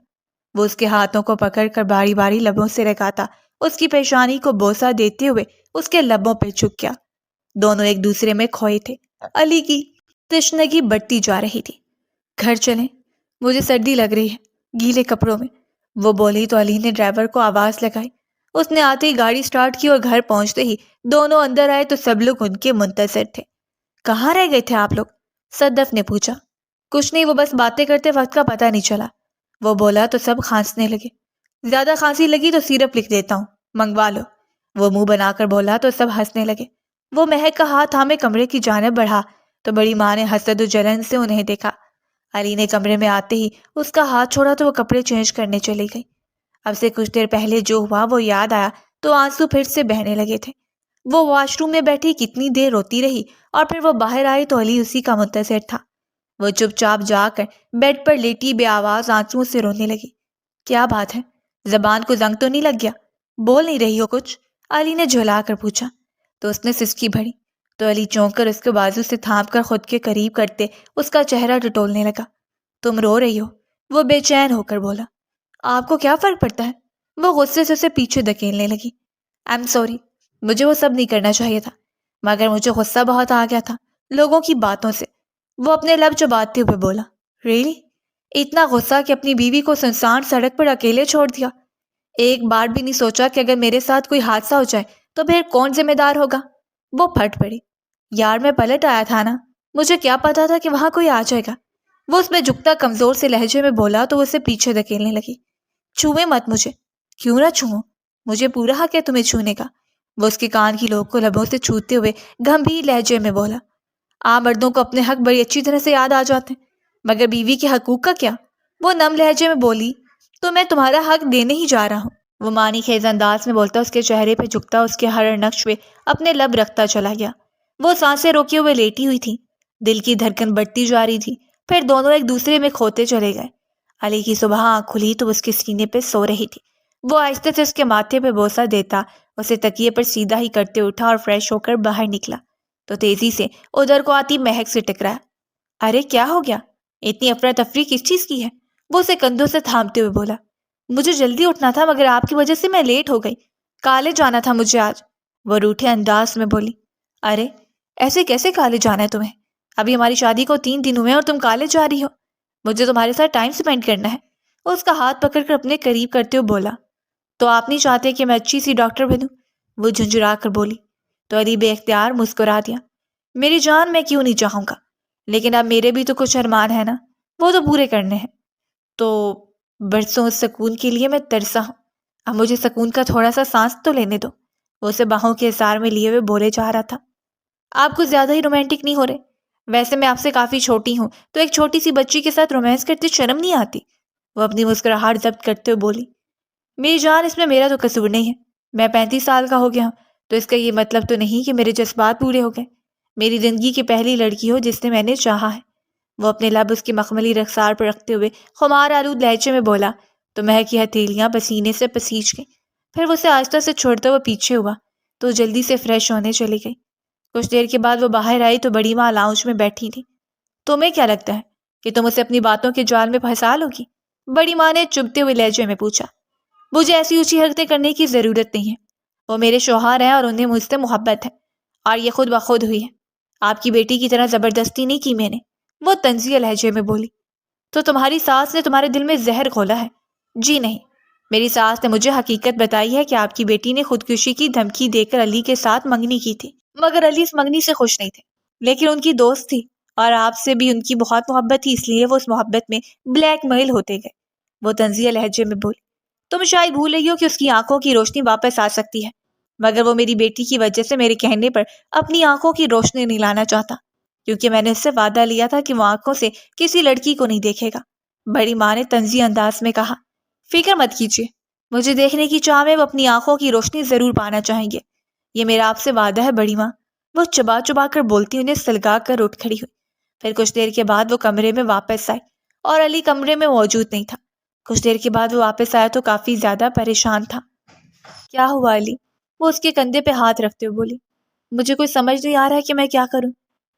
وہ اس کے ہاتھوں کو پکڑ کر باری باری لبوں سے لگاتا اس کی پیشانی کو بوسہ دیتے ہوئے اس کے لبوں پہ جھک گیا۔ دونوں ایک دوسرے میں کھوئے تھے۔ علی کی تشنگی بڑھتی جا رہی تھی۔ گھر چلیں، مجھے سردی لگ رہی ہے گیلے کپڑوں میں، وہ بولی تو علی نے ڈرائیور کو آواز لگائی۔ اس نے آتے ہی گاڑی سٹارٹ کی اور گھر پہنچتے ہی دونوں اندر آئے تو سب لوگ ان کے منتظر تھے۔ کہاں رہ گئے تھے آپ لوگ؟ صدف نے پوچھا۔ کچھ نہیں، وہ بس باتیں کرتے وقت کا پتہ نہیں چلا، وہ بولا تو سب کھانسنے لگے۔ زیادہ کھانسی لگی تو سیرپ لکھ دیتا ہوں، منگوا لو، وہ منہ بنا کر بولا تو سب ہنسنے لگے۔ وہ مہک کا ہاتھ تھامے کمرے کی جانب بڑھا تو بڑی ماں نے حسد و جلن سے انہیں دیکھا۔ علی نے کمرے میں آتے ہی اس کا ہاتھ چھوڑا تو وہ کپڑے چینج کرنے چلی گئی۔ اب سے کچھ دیر پہلے جو ہوا وہ یاد آیا تو آنسو پھر سے بہنے لگے تھے۔ وہ واش روم میں بیٹھی کتنی دیر روتی رہی اور پھر وہ باہر آئی تو علی اسی کا منتظر تھا۔ وہ چپ چاپ جا کر بیڈ پر لیٹی بے آواز آنسوؤں سے رونے لگی۔ کیا بات ہے، زبان کو زنگ تو نہیں لگ گیا؟ بول نہیں رہی ہو کچھ؟ علی نے جھلا کر پوچھا تو اس نے سسکی بھری تو علی چونک کر اس کے بازو سے تھام کر خود کے قریب کرتے اس کا چہرہ ٹٹولنے لگا۔ تم رو رہی ہو؟ وہ بے چین ہو کر بولا۔ آپ کو کیا فرق پڑتا ہے؟ وہ غصے سے اسے پیچھے دھکیلنے لگی۔ آئی ایم سوری، مجھے وہ سب نہیں کرنا چاہیے تھا، مگر مجھے غصہ بہت آ گیا تھا لوگوں کی باتوں سے، وہ اپنے لب چباتے ہوئے بولا۔ ریلی؟ اتنا غصہ کہ اپنی بیوی کو سنسان سڑک پر اکیلے چھوڑ دیا۔ ایک بار بھی نہیں سوچا کہ اگر میرے ساتھ کوئی حادثہ ہو جائے تو پھر کون ذمہ دار ہوگا؟ وہ پھٹ پڑی۔ یار میں پلٹ آیا تھا نا، مجھے کیا پتا تھا کہ وہاں کوئی آ جائے گا؟ وہ اس میں جھکتا کمزور سے لہجے میں بولا تو وہ اسے پیچھے دھکیلنے لگی۔ چھوئے مت مجھے۔ کیوں نہ چھوؤں؟ مجھے پورا حق ہے تمہیں چھونے کا۔ وہ اس کے کان کی لوگ کو لبوں سے چھوتے ہوئے گمبھیر لہجے میں بولا۔ عام مردوں کو اپنے حق بڑی اچھی طرح سے یاد آ جاتے ہیں، مگر بیوی کے حقوق کا کیا؟ وہ نم لہجے میں بولی۔ تو میں تمہارا حق دینے ہی جا رہا ہوں۔ وہ معنی خیز انداز میں بولتا اس کے چہرے پہ جھکتا، اس کے ہر نقش پہ اپنے لب رکھتا چلا گیا۔ وہ سانسیں روکے ہوئے لیٹی ہوئی تھی، دل کی دھڑکن بڑھتی جا رہی تھی، پھر دونوں ایک دوسرے میں کھوتے چلے گئے۔ علی کی صبح آنکھ کھلی تو اس کے سینے پہ سو رہی تھی۔ وہ آہستہ سے اس کے ماتھے پہ بوسہ دیتا اسے تکیے پر سیدھا ہی کرتے اٹھا اور فریش ہو کر باہر نکلا تو تیزی سے ادھر کو آتی مہک سے ٹکرایا۔ ارے کیا ہو گیا؟ اتنی افراتفری کس چیز کی ہے؟ وہ اسے کندھوں سے تھامتے ہوئے بولا۔ مجھے جلدی اٹھنا تھا مگر آپ کی وجہ سے میں لیٹ ہو گئی، کالج جانا تھا مجھے آج۔ وہ روٹھے انداز میں بولی۔ ارے ایسے کیسے کالج جانا ہے تمہیں؟ ابھی ہماری شادی کو 3 دن ہوئے اور تم کالج جا رہی ہو؟ مجھے تمہارے ساتھ ٹائم سپینڈ کرنا ہے۔ وہ اس کا ہاتھ پکڑ کر اپنے قریب کرتے ہوئے بولا۔ تو آپ نہیں چاہتے کہ میں اچھی سی ڈاکٹر بنوں؟ وہ جھنجھلا کر بولی تو علی بے اختیار مسکرا دیا۔ میری جان میں کیوں نہیں چاہوں گا، لیکن اب میرے بھی تو کچھ ارمان ہے نا، وہ تو پورے کرنے ہیں۔ تو برسوں اس سکون کے لیے میں ترسا ہوں، اب مجھے سکون کا تھوڑا سا سانس تو لینے دو۔ وہ اسے باہوں کے اثار میں لیے ہوئے بولے جا رہا تھا۔ آپ کچھ زیادہ ہی رومانٹک نہیں ہو رہے؟ ویسے میں آپ سے کافی چھوٹی ہوں تو ایک چھوٹی سی بچی کے ساتھ رومانس کرتے شرم نہیں آتی؟ وہ اپنی مسکراہٹ ضبط کرتے ہوئے بولی۔ میری جان اس میں میرا تو قصور نہیں ہے، میں 35 سال کا ہو گیا ہوں تو اس کا یہ مطلب تو نہیں کہ میرے جذبات پورے ہو گئے۔ میری زندگی کی پہلی لڑکی ہو جس نے میں نے چاہا ہے۔ وہ اپنے لب اس کی مخملی رخسار پر رکھتے ہوئے خمار آلود لہجے میں بولا تو مہک کی ہتھیلیاں پسینے سے پسیج گئیں۔ پھر وہ اسے آہستہ سے چھوڑتا ہوا پیچھے ہوا تو جلدی سے فریش ہونے چلی گئی۔ کچھ دیر کے بعد وہ باہر آئی تو بڑی ماں لاؤنج میں بیٹھی تھی۔ تمہیں کیا لگتا ہے کہ تم اسے اپنی باتوں کے جال میں پھنسا لو گی؟ بڑی ماں نے چبھتے ہوئے لہجے میں پوچھا۔ مجھے ایسی اونچی حرکتیں کرنے کی ضرورت نہیں ہے، وہ میرے شوہر ہیں اور انہیں مجھ سے محبت ہے، اور یہ خود بخود ہوئی ہے، آپ کی بیٹی کی طرح زبردستی نہیں کی میں نے۔ وہ طنزیہ لہجے میں بولی۔ تو تمہاری ساس نے تمہارے دل میں زہر گھولا ہے؟ جی نہیں، میری ساس نے مجھے حقیقت بتائی ہے کہ آپ کی بیٹی نے خودکشی کی دھمکی دے کر علی کے ساتھ منگنی کی تھی، مگر علی اس منگنی سے خوش نہیں تھے، لیکن ان کی دوست تھی اور آپ سے بھی ان کی بہت محبت تھی، اس لیے وہ اس محبت میں بلیک میل ہوتے گئے۔ وہ طنزیہ لہجے میں بولی۔ تم شاید بھول رہی ہو کہ اس کی آنکھوں کی روشنی واپس آ سکتی ہے، مگر وہ میری بیٹی کی وجہ سے میرے کہنے پر اپنی آنکھوں کی روشنی نہیں لانا چاہتا، کیونکہ میں نے اس سے وعدہ لیا تھا کہ وہ آنکھوں سے کسی لڑکی کو نہیں دیکھے گا۔ بڑی ماں نے طنزی انداز میں کہا۔ فکر مت کیجیے، مجھے دیکھنے کی چاہ میں وہ اپنی آنکھوں کی روشنی ضرور پانا چاہیں گے، یہ میرا آپ سے وعدہ ہے بڑی ماں۔ وہ چبا چبا کر بولتی انہیں سلگا کر اٹھ کھڑی ہوئی۔ پھر کچھ دیر کے بعد وہ کمرے میں واپس آئی اور علی کمرے میں موجود نہیں تھا۔ کچھ دیر کے بعد وہ واپس آیا تو کافی زیادہ پریشان تھا۔ کیا ہوا علی؟ وہ اس کے کندھے پہ ہاتھ رکھتے ہوئے بولی۔ مجھے کوئی سمجھ نہیں آ رہا ہے کہ میں کیا کروں۔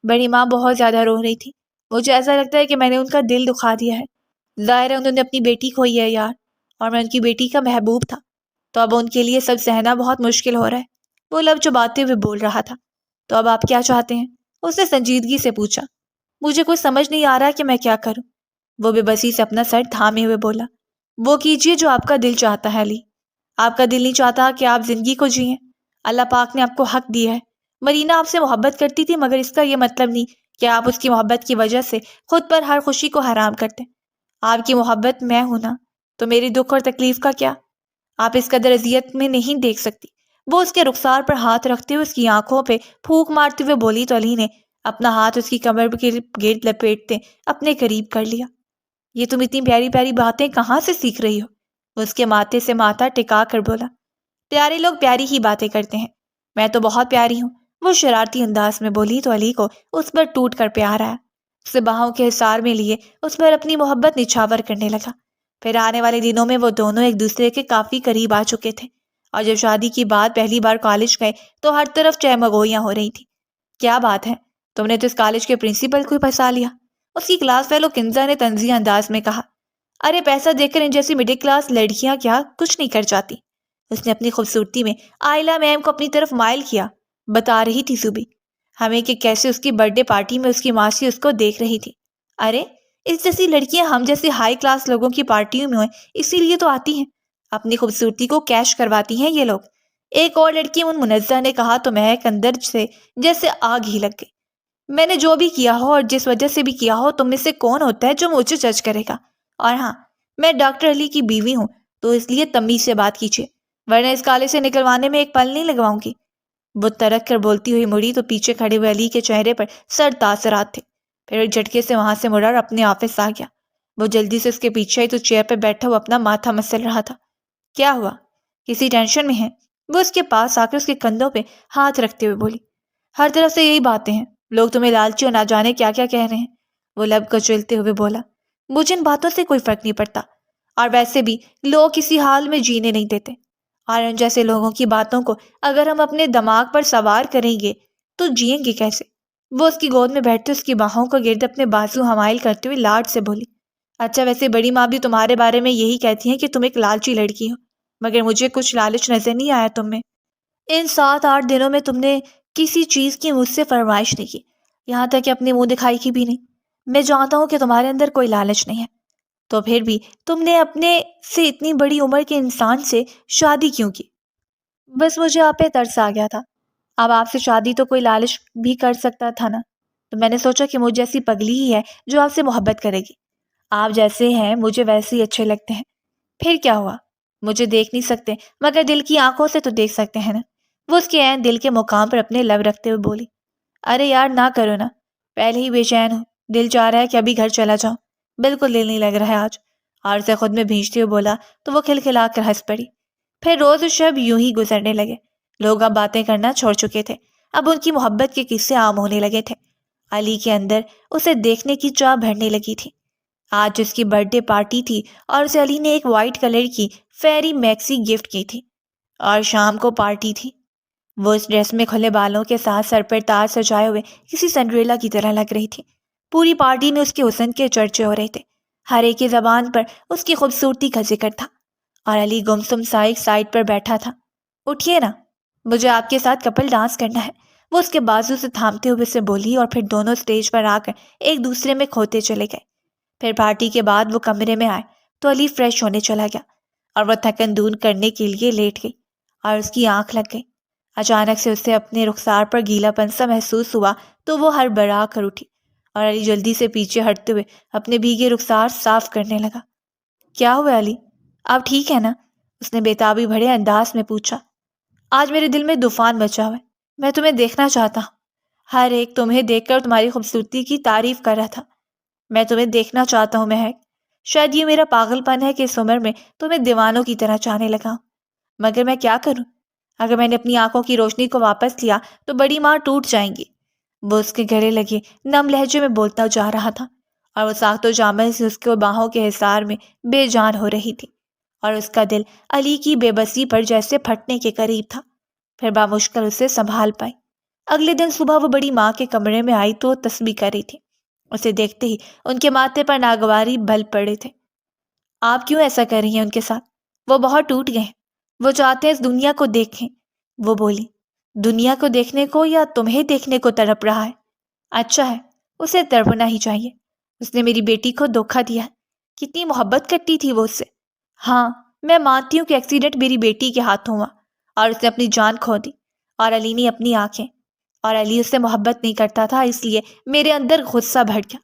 بڑی ماں بہت زیادہ رو رہی تھی۔ مجھے ایسا لگتا ہے کہ میں نے ان کا دل دکھا دیا ہے۔ ظاہر ہے انہوں نے اپنی بیٹی کھوئی ہے یار، اور میں ان کی بیٹی کا محبوب تھا، تو اب ان کے لیے سب سہنا بہت مشکل ہو رہا ہے۔ وہ لب چباتے ہوئے بول رہا تھا۔ تو اب آپ کیا چاہتے ہیں؟ اس نے سنجیدگی سے پوچھا۔ مجھے کوئی سمجھ نہیں آ رہا کہ میں کیا کروں۔ وہ بے بسی سے اپنا سر تھامے ہوئے بولا۔ وہ کیجیے جو آپ کا دل چاہتا ہے علی۔ آپ کا دل نہیں چاہتا کہ آپ زندگی کو جئیں، اللہ پاک نے آپ کو حق دیا ہے۔ مرینا آپ سے محبت کرتی تھی، مگر اس کا یہ مطلب نہیں کہ آپ اس کی محبت کی وجہ سے خود پر ہر خوشی کو حرام کرتے۔ آپ کی محبت میں ہوں نا، تو میری دکھ اور تکلیف کا کیا؟ آپ اس قدر اذیت میں نہیں دیکھ سکتی۔ وہ اس کے رخسار پر ہاتھ رکھتے ہوئے اس کی آنکھوں پہ پھونک مارتے ہوئے بولی تو علی نے اپنا ہاتھ اس کی کمر کے گرد لپیٹتے اپنے قریب کر لیا۔ یہ تم اتنی پیاری پیاری باتیں کہاں سے سیکھ رہی ہو؟ وہ اس کے ماتھے سے ماتھا ٹکا کر بولا۔ پیارے لوگ پیاری ہی باتیں کرتے ہیں، میں تو بہت پیاری ہوں۔ وہ شرارتی انداز میں بولی تو علی کو اس پر ٹوٹ کر پیار آیا۔ اسے باہوں کے حصار میں لیے اس پر اپنی محبت نچھاور کرنے لگا۔ پھر آنے والے دنوں میں وہ دونوں ایک دوسرے کے کافی قریب آ چکے تھے، اور جب شادی کی بات پہلی بار کالج گئے تو ہر طرف چہمگوئیاں ہو رہی تھی۔ کیا بات ہے، تم نے تو اس کالج کے پرنسپل کو ہی پھنسا لیا، اس کی کلاس فیلو کنزا نے طنزیہ انداز میں کہا۔ ارے پیسہ دیکھ کر ان جیسی مڈل کلاس لڑکیاں کیا کچھ نہیں کر جاتی۔ اس نے اپنی خوبصورتی میں آئلہ میم کو اپنی طرف مائل کیا۔ بتا رہی تھی صوبی ہمیں کہ کیسے اس کی برتھ ڈے پارٹی میں اس کی ماسی اس کو دیکھ رہی تھی۔ ارے اس جیسی لڑکیاں ہم جیسے ہائی کلاس لوگوں کی پارٹیوں میں ہوئیں اسی لیے تو آتی ہیں، اپنی خوبصورتی کو کیش کرواتی ہیں یہ لوگ۔ ایک اور لڑکی ان منزہ نے کہا تو مہک اندر سے جیسے آگ ہی لگ گئی۔ میں نے جو بھی کیا ہو اور جس وجہ سے بھی کیا ہو، تم میں سے کون ہوتا ہے جو مجھے جج کرے گا؟ اور ہاں، میں ڈاکٹر علی کی بیوی ہوں تو اس لیے تمیز سے بات کیجیے، ورنہ اس کالے سے نکلوانے میں ایک پل نہیں لگواؤں گی۔ وہ ترک کر بولتی ہوئی مڑی تو پیچھے کھڑے ہوئے علی کے چہرے پر سر تاثرات تھے۔ پھر ایک جھٹکے سے وہاں سے مڑا اور اپنے آفس آ گیا۔ وہ جلدی سے اس کے پیچھے آئی تو چیئر پہ بیٹھا ہوا اپنا ماتھا مسل رہا تھا۔ کیا ہوا؟ کسی ٹینشن میں ہے؟ وہ اس کے پاس آ کر اس کے کندھوں پہ ہاتھ رکھتے ہوئے بولی۔ ہر طرف سے یہی باتیں ہیں، لوگ تمہیں لالچی اور نہ جانے کیا کیا کہہ رہے ہیں۔ وہ لب کچلتے ہوئے بولا۔ مجھے ان باتوں سے کوئی فرق نہیں پڑتا، اور ویسے بھی لوگ کسی حال میں جینے نہیں دیتے، اور ان جیسے لوگوں کی باتوں کو اگر ہم اپنے دماغ پر سوار کریں گے تو جئیں گے کیسے؟ وہ اس کی گود میں بیٹھتے اس کی باہوں کو گرد اپنے بازو حمائل کرتے ہوئے لاڈ سے بولی۔ اچھا، ویسے بڑی ماں بھی تمہارے بارے میں یہی کہتی ہیں کہ تم ایک لالچی لڑکی ہو، مگر مجھے کچھ لالچ نظر نہیں آیا تم میں۔ ان 7-8 دنوں میں تم نے کسی چیز کی مجھ سے فرمائش نہیں کی، یہاں تک کہ اپنے منہ دکھائی کی بھی نہیں۔ میں جانتا ہوں کہ تمہارے اندر کوئی لالچ نہیں ہے، تو پھر بھی تم نے اپنے سے اتنی بڑی عمر کے انسان سے شادی کیوں کی؟ بس مجھے آپ پہ ترس آ گیا تھا۔ اب آپ سے شادی تو کوئی لالچ بھی کر سکتا تھا نا، تو میں نے سوچا کہ مجھ جیسی پگلی ہی ہے جو آپ سے محبت کرے گی۔ آپ جیسے ہیں مجھے ویسے ہی اچھے لگتے ہیں۔ پھر کیا ہوا؟ مجھے دیکھ نہیں سکتے مگر دل کی آنکھوں سے تو دیکھ سکتے ہیں نا۔ وہ اس کے عین دل کے مقام پر اپنے لب رکھتے ہوئے بولی۔ ارے یار نہ کرو نا، پہلے ہی بے چین ہوں، دل چاہ رہا ہے کہ ابھی گھر چلا جاؤں، بالکل دل نہیں لگ رہا ہے آج۔ اور اسے خود میں بھینچتے ہوئے بولا تو وہ کھلکھلا کر ہنس پڑی۔ پھر روز و شب یوں ہی گزرنے لگے۔ لوگ اب باتیں کرنا چھوڑ چکے تھے، اب ان کی محبت کے قصے عام ہونے لگے تھے۔ علی کے اندر اسے دیکھنے کی چاہ بڑھنے لگی تھی۔ آج اس کی برتھ ڈے پارٹی تھی اور اسے علی نے ایک وائٹ کلر کی فیری میکسی گفٹ کی تھی، اور شام کو پارٹی تھی۔ وہ اس ڈریس میں کھلے بالوں کے ساتھ سر پر تاج سجائے ہوئے کسی سنڈریلا کی طرح لگ رہی تھی۔ پوری پارٹی میں اس کے حسن کے چرچے ہو رہے تھے، ہر ایک کی زبان پر اس کی خوبصورتی کا ذکر تھا، اور علی گمسم سا ایک سائڈ پر بیٹھا تھا۔ اٹھیے نا، مجھے آپ کے ساتھ کپل ڈانس کرنا ہے، وہ اس کے بازو سے تھامتے ہوئے سے بولی، اور پھر دونوں اسٹیج پر آ کر ایک دوسرے میں کھوتے چلے گئے۔ پھر پارٹی کے بعد وہ کمرے میں آئے تو علی فریش ہونے چلا گیا، اور وہ تھکن دور کرنے کے لیے لیٹ گئی، اور اس کی آنکھ لگ گئی۔ اچانک سے اسے اپنے رخسار پر گیلا پن سا محسوس ہوا تو وہ ہڑبڑا کر اٹھی، اور علی جلدی سے پیچھے ہٹتے ہوئے اپنے بھیگے رخسار صاف کرنے لگا۔ کیا ہوا علی، آپ ٹھیک ہے نا؟ اس نے بےتابی بھرے انداز میں پوچھا۔ آج میرے دل میں طوفان مچا ہوا ہے، میں تمہیں دیکھنا چاہتا ہوں، ہر ایک تمہیں دیکھ کر تمہاری خوبصورتی کی تعریف کر رہا تھا۔ میں تمہیں دیکھنا چاہتا ہوں مہک، شاید یہ میرا پاگل پن ہے کہ اس عمر میں تمہیں دیوانوں کی طرح چاہنے لگا ہوں، مگر میں کیا کروں؟ اگر میں نے اپنی آنکھوں کی روشنی کو واپس لیا تو بڑی ماں ٹوٹ جائیں گی۔ وہ اس کے گلے لگے نم لہجے میں بولتا جا رہا تھا، اور وہ ساخت و جامل سے اس کے باہوں کے حصار میں بے جان ہو رہی تھی، اور اس کا دل علی کی بے بسی پر جیسے پھٹنے کے قریب تھا۔ پھر بامشکل اسے سنبھال پائی۔ اگلے دن صبح وہ بڑی ماں کے کمرے میں آئی تو وہ تسبیح کر رہی تھی۔ اسے دیکھتے ہی ان کے ماتھے پر ناگواری بل پڑے تھے۔ آپ کیوں ایسا کر رہی ہیں ان کے ساتھ؟ وہ بہت ٹوٹ گئے ہیں، وہ چاہتے ہیں اس دنیا کو دیکھیں۔ وہ بولی۔ دنیا کو دیکھنے کو یا تمہیں دیکھنے کو تڑپ رہا ہے؟ اچھا ہے، اسے تڑپنا ہی چاہیے، اس نے میری بیٹی کو دھوکا دیا ہے۔ کتنی محبت کرتی تھی وہ اس سے۔ ہاں، میں مانتی ہوں کہ ایکسیڈنٹ میری بیٹی کے ہاتھوں ہوا اور اس نے اپنی جان کھو دی، اور علی نے اپنی آنکھیں، اور علی اس سے محبت نہیں کرتا تھا، اس لیے میرے اندر غصہ بھر گیا،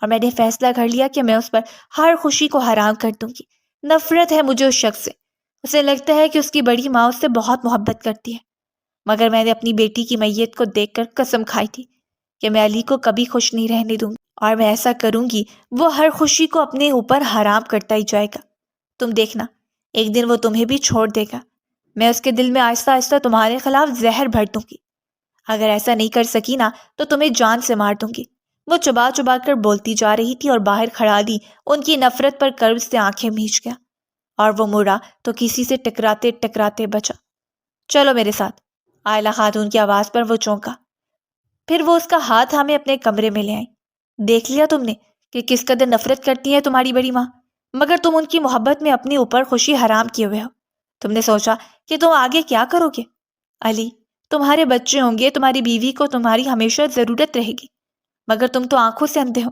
اور میں نے فیصلہ کر لیا کہ میں اس پر ہر خوشی کو حرام کر دوں گی۔ نفرت ہے مجھے اس شخص سے، اسے لگتا ہے کہ اس کی بڑی ماں اس سے بہت محبت کرتی ہے، مگر میں نے اپنی بیٹی کی میت کو دیکھ کر قسم کھائی تھی کہ میں علی کو کبھی خوش نہیں رہنے دوں گی، اور میں ایسا کروں گی وہ ہر خوشی کو اپنے اوپر حرام کرتا ہی جائے گا۔ تم دیکھنا، ایک دن وہ تمہیں بھی چھوڑ دے گا، میں اس کے دل میں آہستہ آہستہ تمہارے خلاف زہر بھر دوں گی، اگر ایسا نہیں کر سکی نا تو تمہیں جان سے مار دوں گی۔ وہ چبا چبا کر بولتی جا رہی تھی، اور باہر کھڑا علی ان کی نفرت پر کرب سے آنکھیں بھیج گیا، اور وہ مڑا تو کسی سے ٹکراتے ٹکراتے بچا۔ چلو میرے ساتھ، عائلہ خاتون کی آواز پر وہ چونکا۔ پھر وہ اس کا ہاتھ تھامے اپنے کمرے میں لے آئی۔ دیکھ لیا تم نے کہ کس قدر نفرت کرتی ہے تمہاری بڑی ماں، مگر تم ان کی محبت میں اپنے اوپر خوشی حرام کیے ہوئے ہو۔ تم نے سوچا کہ تم آگے کیا کرو گے؟ علی، تمہارے بچے ہوں گے، تمہاری بیوی کو تمہاری ہمیشہ ضرورت رہے گی، مگر تم تو آنکھوں سے اندھے ہو،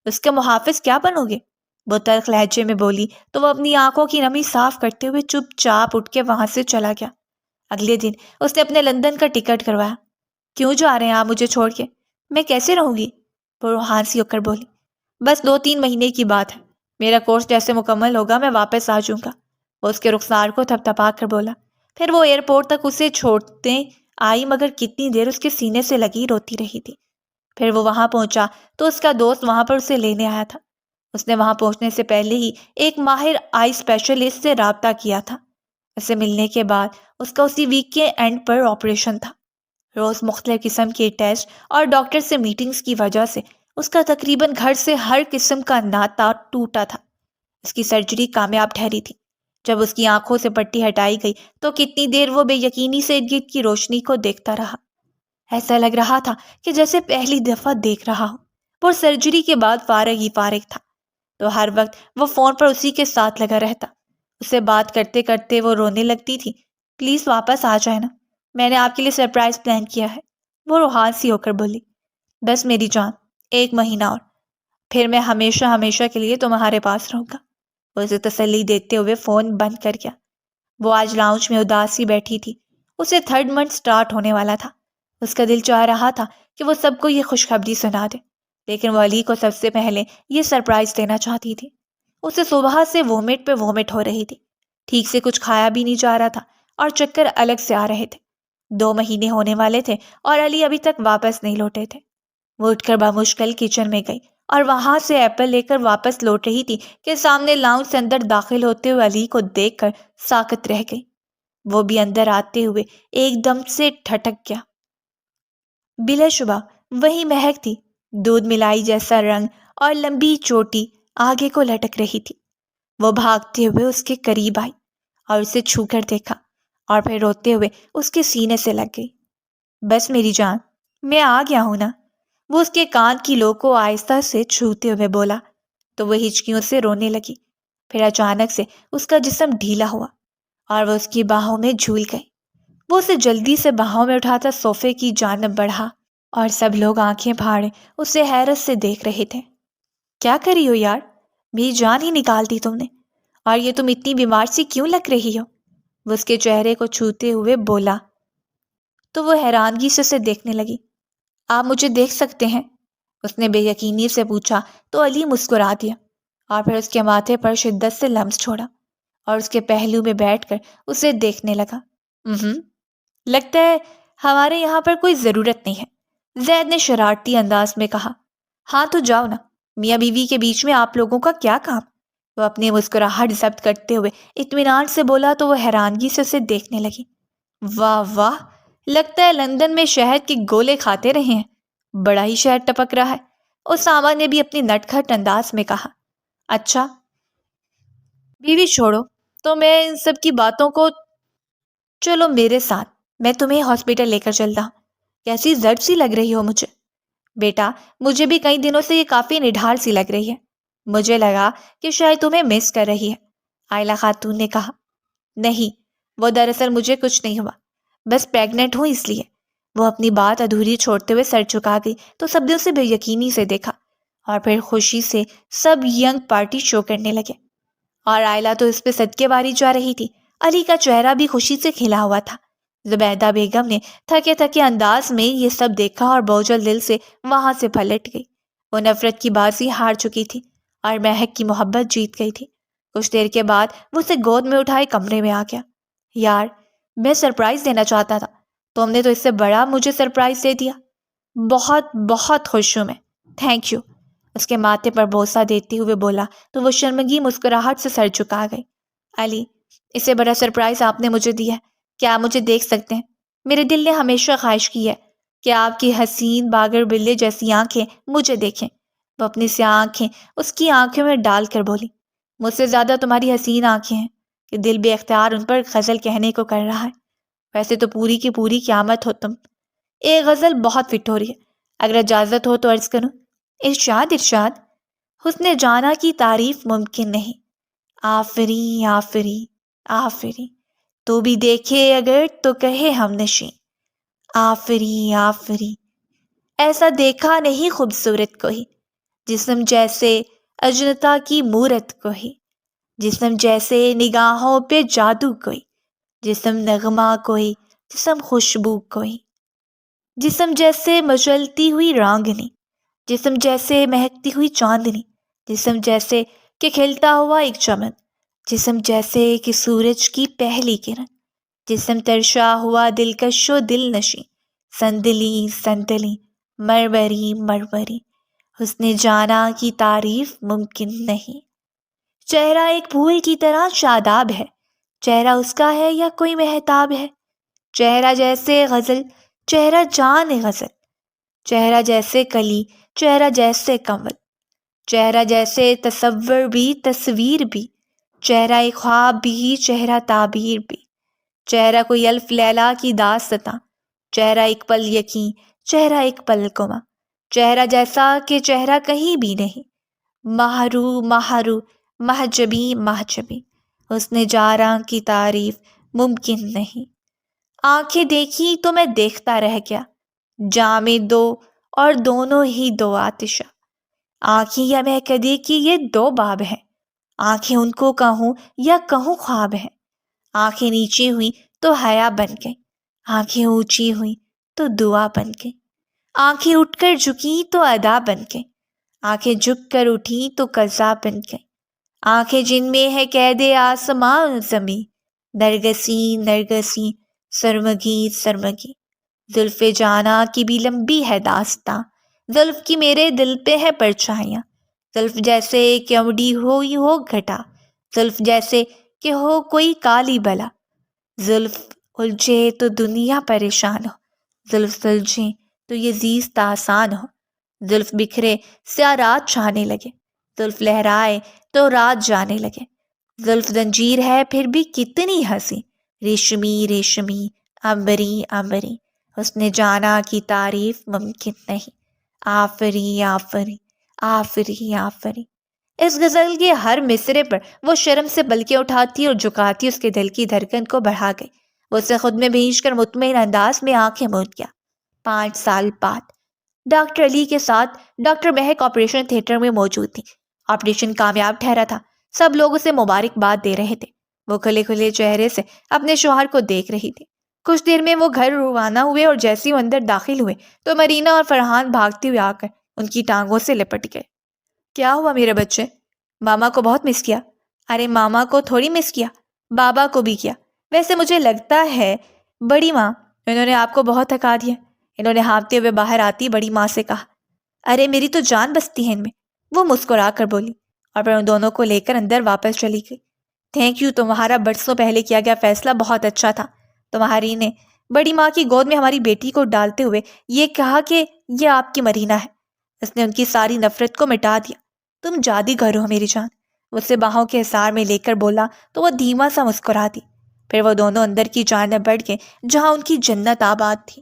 اس کے محافظ کیا بنو گے؟ وہ تلخ لہجے میں بولی تو وہ اپنی آنکھوں کی نمی صاف کرتے ہوئے چپ چاپ اٹھ کے وہاں سے چلا گیا۔ اگلے دن اس نے اپنے لندن کا ٹکٹ کروایا۔ کیوں جا رہے ہیں آپ مجھے چھوڑ کے؟ میں کیسے رہوں گی؟ وہ روحان سی ہو کر بولی۔ بس 2-3 مہینے کی بات ہے، میرا کورس جیسے مکمل ہوگا میں واپس آ جاؤں گا۔ وہ اس کے رخسار کو تھپ تھپا کر بولا۔ پھر وہ ایئرپورٹ تک اسے چھوڑتے آئی، مگر کتنی دیر اس کے سینے سے لگی روتی رہی تھی۔ پھر وہ وہاں پہنچا تو اس کا دوست وہاں پر اسے لینے آیا تھا۔ اس نے وہاں پہنچنے سے پہلے ہی ایک ماہر آئی اسپیشلسٹ سے رابطہ کیا تھا۔ اسے ملنے کے بعد اس کا اسی ویک کے اینڈ پر آپریشن تھا۔ روز مختلف قسم کے ٹیسٹ اور ڈاکٹر سے میٹنگز کی وجہ سے اس کا تقریباً گھر سے ہر قسم کا ناتا ٹوٹا تھا۔ اس کی سرجری کامیاب ٹھہری تھی۔ جب اس کی آنکھوں سے پٹی ہٹائی گئی تو کتنی دیر وہ بے یقینی سے ارد گرد کی روشنی کو دیکھتا رہا۔ ایسا لگ رہا تھا کہ جیسے پہلی دفعہ دیکھ رہا ہو۔ وہ سرجری کے بعد فارغ ہی فارغ تھا، تو ہر وقت وہ فون پر اسی کے ساتھ لگا رہتا۔ اسے بات کرتے کرتے وہ رونے لگتی تھی۔ پلیز واپس آ جائے نا، میں نے آپ کے لیے سرپرائز پلان کیا ہے۔ وہ روحان سی ہو کر بولی۔ بس میری جان، 1 مہینہ اور، پھر میں ہمیشہ ہمیشہ کے لیے تمہارے پاس رہوں گا۔ وہ اسے تسلی دیتے ہوئے فون بند کر گیا۔ وہ آج لاؤنج میں اداس سی بیٹھی تھی۔ اسے 3rd منتھ سٹارٹ ہونے والا تھا۔ اس کا دل چاہ رہا تھا کہ وہ سب کو یہ خوشخبری سنا دے، لیکن وہ علی کو سب سے پہلے یہ سرپرائز دینا چاہتی تھی۔ اسے صبح سے وومٹ پہ وومٹ ہو رہی تھی، ٹھیک سے کچھ کھایا بھی نہیں جا رہا تھا اور چکر الگ سے آ رہے تھے۔ 2 مہینے ہونے والے تھے اور علی ابھی تک واپس نہیں لوٹے تھے۔ وہ اٹھ کر بمشکل کچن میں گئی اور وہاں سے ایپل لے کر واپس لوٹ رہی تھی کہ سامنے لاؤنج سے اندر داخل ہوتے ہوئے علی کو دیکھ کر ساکت رہ گئی۔ وہ بھی اندر آتے ہوئے ایک دم سے ٹھٹک گیا۔ بلا شبہ وہی مہک تھی، دودھ ملائی جیسا رنگ اور لمبی چوٹی آگے کو لٹک رہی تھی۔ وہ بھاگتے ہوئے اس کے قریب آئی اور اسے چھو کر دیکھا اور پھر روتے ہوئے اس کے سینے سے لگ گئی۔ بس میری جان، میں آ گیا ہوں نا، وہ اس کے کان کی لو کو آہستہ سے چھوتے ہوئے بولا تو وہ ہچکیوں سے رونے لگی۔ پھر اچانک سے اس کا جسم ڈھیلا ہوا اور وہ اس کی باہوں میں جھول گئی۔ وہ اسے جلدی سے باہوں میں اٹھاتا صوفے کی جانب بڑھا اور سب لوگ آنکھیں پھاڑے اسے حیرت سے دیکھ رہے تھے۔ کیا کری ہو یار، میری جان ہی نکال دی تم نے، اور یہ تم اتنی بیمار سی کیوں لگ رہی ہو؟ وہ اس کے چہرے کو چھوتے ہوئے بولا تو وہ حیرانگی سے اسے دیکھنے لگی۔ آپ مجھے دیکھ سکتے ہیں؟ اس نے بے یقینی سے پوچھا تو علی مسکرا دیا اور پھر اس کے ماتھے پر شدت سے لمس چھوڑا اور اس کے پہلو میں بیٹھ کر اسے دیکھنے لگا۔ لگتا ہے ہمارے یہاں پر کوئی ضرورت نہیں ہے، زید نے شرارتی انداز میں کہا۔ ہاں تو جاؤ نا، میاں بیوی کے بیچ میں آپ لوگوں کا کیا کام؟ وہ اپنی مسکراہٹ ضبط کرتے ہوئے اطمینان سے بولا تو وہ حیرانگی سے اسے دیکھنے لگی۔ واہ واہ، لگتا ہے لندن میں شہد کے گولے کھاتے رہے ہیں، بڑا ہی شہد ٹپک رہا ہے، اسامہ نے بھی اپنی نٹ کھٹ انداز میں کہا۔ اچھا بیوی چھوڑو تو میں ان سب کی باتوں کو، چلو میرے ساتھ، میں تمہیں ہاسپٹل لے کر چلتا ہوں۔ کیسی زرد سی لگ رہی ہو مجھے؟ بیٹا مجھے بھی کئی دنوں سے یہ کافی نڈھال سی لگ رہی ہے، مجھے لگا کہ شاید تمہیں مس کر رہی ہے، عائلہ خاتون نے کہا۔ نہیں، وہ دراصل مجھے کچھ نہیں ہوا، بس پریگننٹ ہوں اس لیے۔ وہ اپنی بات ادھوری چھوڑتے ہوئے سر چکا گئی تو سب نے اسے بے یقینی سے دیکھا اور پھر خوشی سے سب ینگ پارٹی شو کرنے لگے اور عائلہ تو اس پہ صدقے باری جا رہی تھی۔ علی کا چہرہ بھی خوشی سے کھلا ہوا تھا۔ زبیدہ بیگم نے تھکے تھکے انداز میں یہ سب دیکھا اور بوجھل دل سے وہاں سے پلٹ گئی۔ وہ نفرت کی بازی ہار چکی تھی اور مہک کی محبت جیت گئی تھی۔ کچھ دیر کے بعد وہ اسے گود میں اٹھائے کمرے میں آ گیا۔ یار میں سرپرائز دینا چاہتا تھا، تم نے تو اس سے بڑا مجھے سرپرائز دے دیا۔ بہت بہت خوش ہوں میں، تھینک یو، اس کے ماتھے پر بوسہ دیتے ہوئے بولا تو وہ شرمگی مسکراہٹ سے سر جھکا گئی۔ علی، اس سے بڑا سرپرائز آپ نے مجھے دیا ہے، کیا آپ مجھے دیکھ سکتے ہیں؟ میرے دل نے ہمیشہ خواہش کی ہے کہ آپ کی حسین باگر بلے جیسی آنکھیں مجھے دیکھیں۔ وہ اپنی سیاہ آنکھیں اس کی آنکھوں میں ڈال کر بولی، مجھ سے زیادہ تمہاری حسین آنکھیں ہیں کہ دل بے اختیار ان پر غزل کہنے کو کر رہا ہے۔ ویسے تو پوری کی پوری قیامت ہو تم۔ ایک غزل بہت فٹ ہو رہی ہے، اگر اجازت ہو تو عرض کروں؟ ارشاد ارشاد۔ حسن جانا کی تعریف ممکن نہیں، آفریں آفریں آفریں، تو بھی دیکھے اگر تو کہے ہم نشیں، آفریں آفریں، ایسا دیکھا نہیں خوبصورت کوئی، جسم جیسے اجنتا کی مورت کوئی، جسم جیسے نگاہوں پہ جادو کوئی، جسم نغمہ کوئی، جسم خوشبو کوئی، جسم جیسے مچلتی ہوئی رانگنی، جسم جیسے مہکتی ہوئی چاندنی، جسم جیسے کہ کھلتا ہوا ایک چمن، جسم جیسے کہ سورج کی پہلی کرن، جسم ترشا ہوا دلکش و دل نشیں، سندلی سندلی، مرمری مرمری، حسن جانا کی تعریف ممکن نہیں۔ چہرہ ایک پھول کی طرح شاداب ہے، چہرہ اس کا ہے یا کوئی مہتاب ہے؟ چہرہ جیسے غزل، چہرہ جان غزل، چہرہ جیسے کلی، چہرہ جیسے کنول، چہرہ جیسے تصور بھی تصویر بھی، چہرہ ایک خواب بھی چہرہ تعبیر بھی، چہرہ کوئی الف لیلا کی داستاں، چہرہ ایک پل یقین، چہرہ ایک پل گما، چہرہ جیسا کہ چہرہ کہیں بھی نہیں، مہرو مہرو، محجبی محجبی، حسن جاراں کی تعریف ممکن نہیں۔ آنکھیں دیکھی تو میں دیکھتا رہ گیا، جام دو اور دونوں ہی دو آتشہ، آنکھیں یا مہکدے کی یہ دو باب ہیں، آنکھیں ان کو کہوں یا کہوں خواب ہیں، آنکھیں نیچی ہوئی تو حیا بن گئی، آنکھیں اونچی ہوئی تو دعا بن گئی، آنکھیں اٹھ کر جھکی تو ادا بن گئی، آنکھیں جھک کر اٹھی تو قضا بن گئی، آنکھیں جن میں ہے قید آسمان زمیں، نرگسی نرگسی، سرمگی سرمگی، زلف جانا کی بھی لمبی ہے داستاں، زلف کی میرے دل پہ ہے پرچھائیاں، زلف جیسے کہ امڑی ہوئی ہو گھٹا، زلف جیسے کہ ہو کوئی کالی بلا، زلف الجھے تو دنیا پریشان ہو، زلف سلجھے تو یہ زیست آسان ہو، زلف بکھرے سیاہ رات چھانے لگے، زلف لہرائے تو رات جانے لگے، زلف زنجیر ہے پھر بھی کتنی ہنسی، ریشمی ریشمی، امبری امبری، حسن جانا کی تعریف ممکن نہیں۔ آفری آفری آفری آفری۔ اس غزل کے ہر مصرے پر وہ شرم سے پلکیں اٹھاتی اور جھکاتی اس کے دل کی دھڑکن کو بڑھا گئی۔ وہ اسے خود میں بھینچ کر مطمئن انداز میں آنکھیں موند گیا۔ 5 سال بعد ڈاکٹر علی کے ساتھ ڈاکٹر مہک آپریشن تھیٹر میں موجود تھی۔ آپریشن کامیاب ٹھہرا تھا، سب لوگ اسے مبارکباد دے رہے تھے۔ وہ کھلے کھلے چہرے سے اپنے شوہر کو دیکھ رہی تھی۔ کچھ دیر میں وہ گھر روانہ ہوئے اور جیسے وہ اندر داخل ہوئے تو مرینا اور فرحان بھاگتے ہوئے آ کر ان کی ٹانگوں سے لپٹ گئے۔ کیا ہوا میرے بچے؟ ماما کو بہت مس کیا؟ ارے ماما کو تھوڑی مس کیا، بابا کو بھی کیا۔ ویسے مجھے لگتا ہے بڑی ماں، انہوں نے آپ کو بہت تھکا دیا۔ انہوں نے ہانپتے ہوئے باہر آتی بڑی ماں سے کہا۔ ارے میری تو جان بستی ہے ان میں، وہ مسکرا کر بولی اور پھر ان دونوں کو لے کر اندر واپس چلی گئی۔ تھینک یو، تمہارا برسوں پہلے کیا گیا فیصلہ بہت اچھا تھا۔ تمہاری نے بڑی ماں کی گود میں ہماری بیٹی کو ڈالتے ہوئے یہ کہا کہ یہ آپ کی مرینا ہے۔ اس نے ان کی ساری نفرت کو مٹا دیا۔ تم جادوگر ہو میری جان، اس سے باہوں کے حصار میں لے کر بولا تو وہ دھیما سا مسکرا دی۔ پھر وہ دونوں اندر کی جانب بڑھ گئے جہاں ان کی جنت آباد تھی۔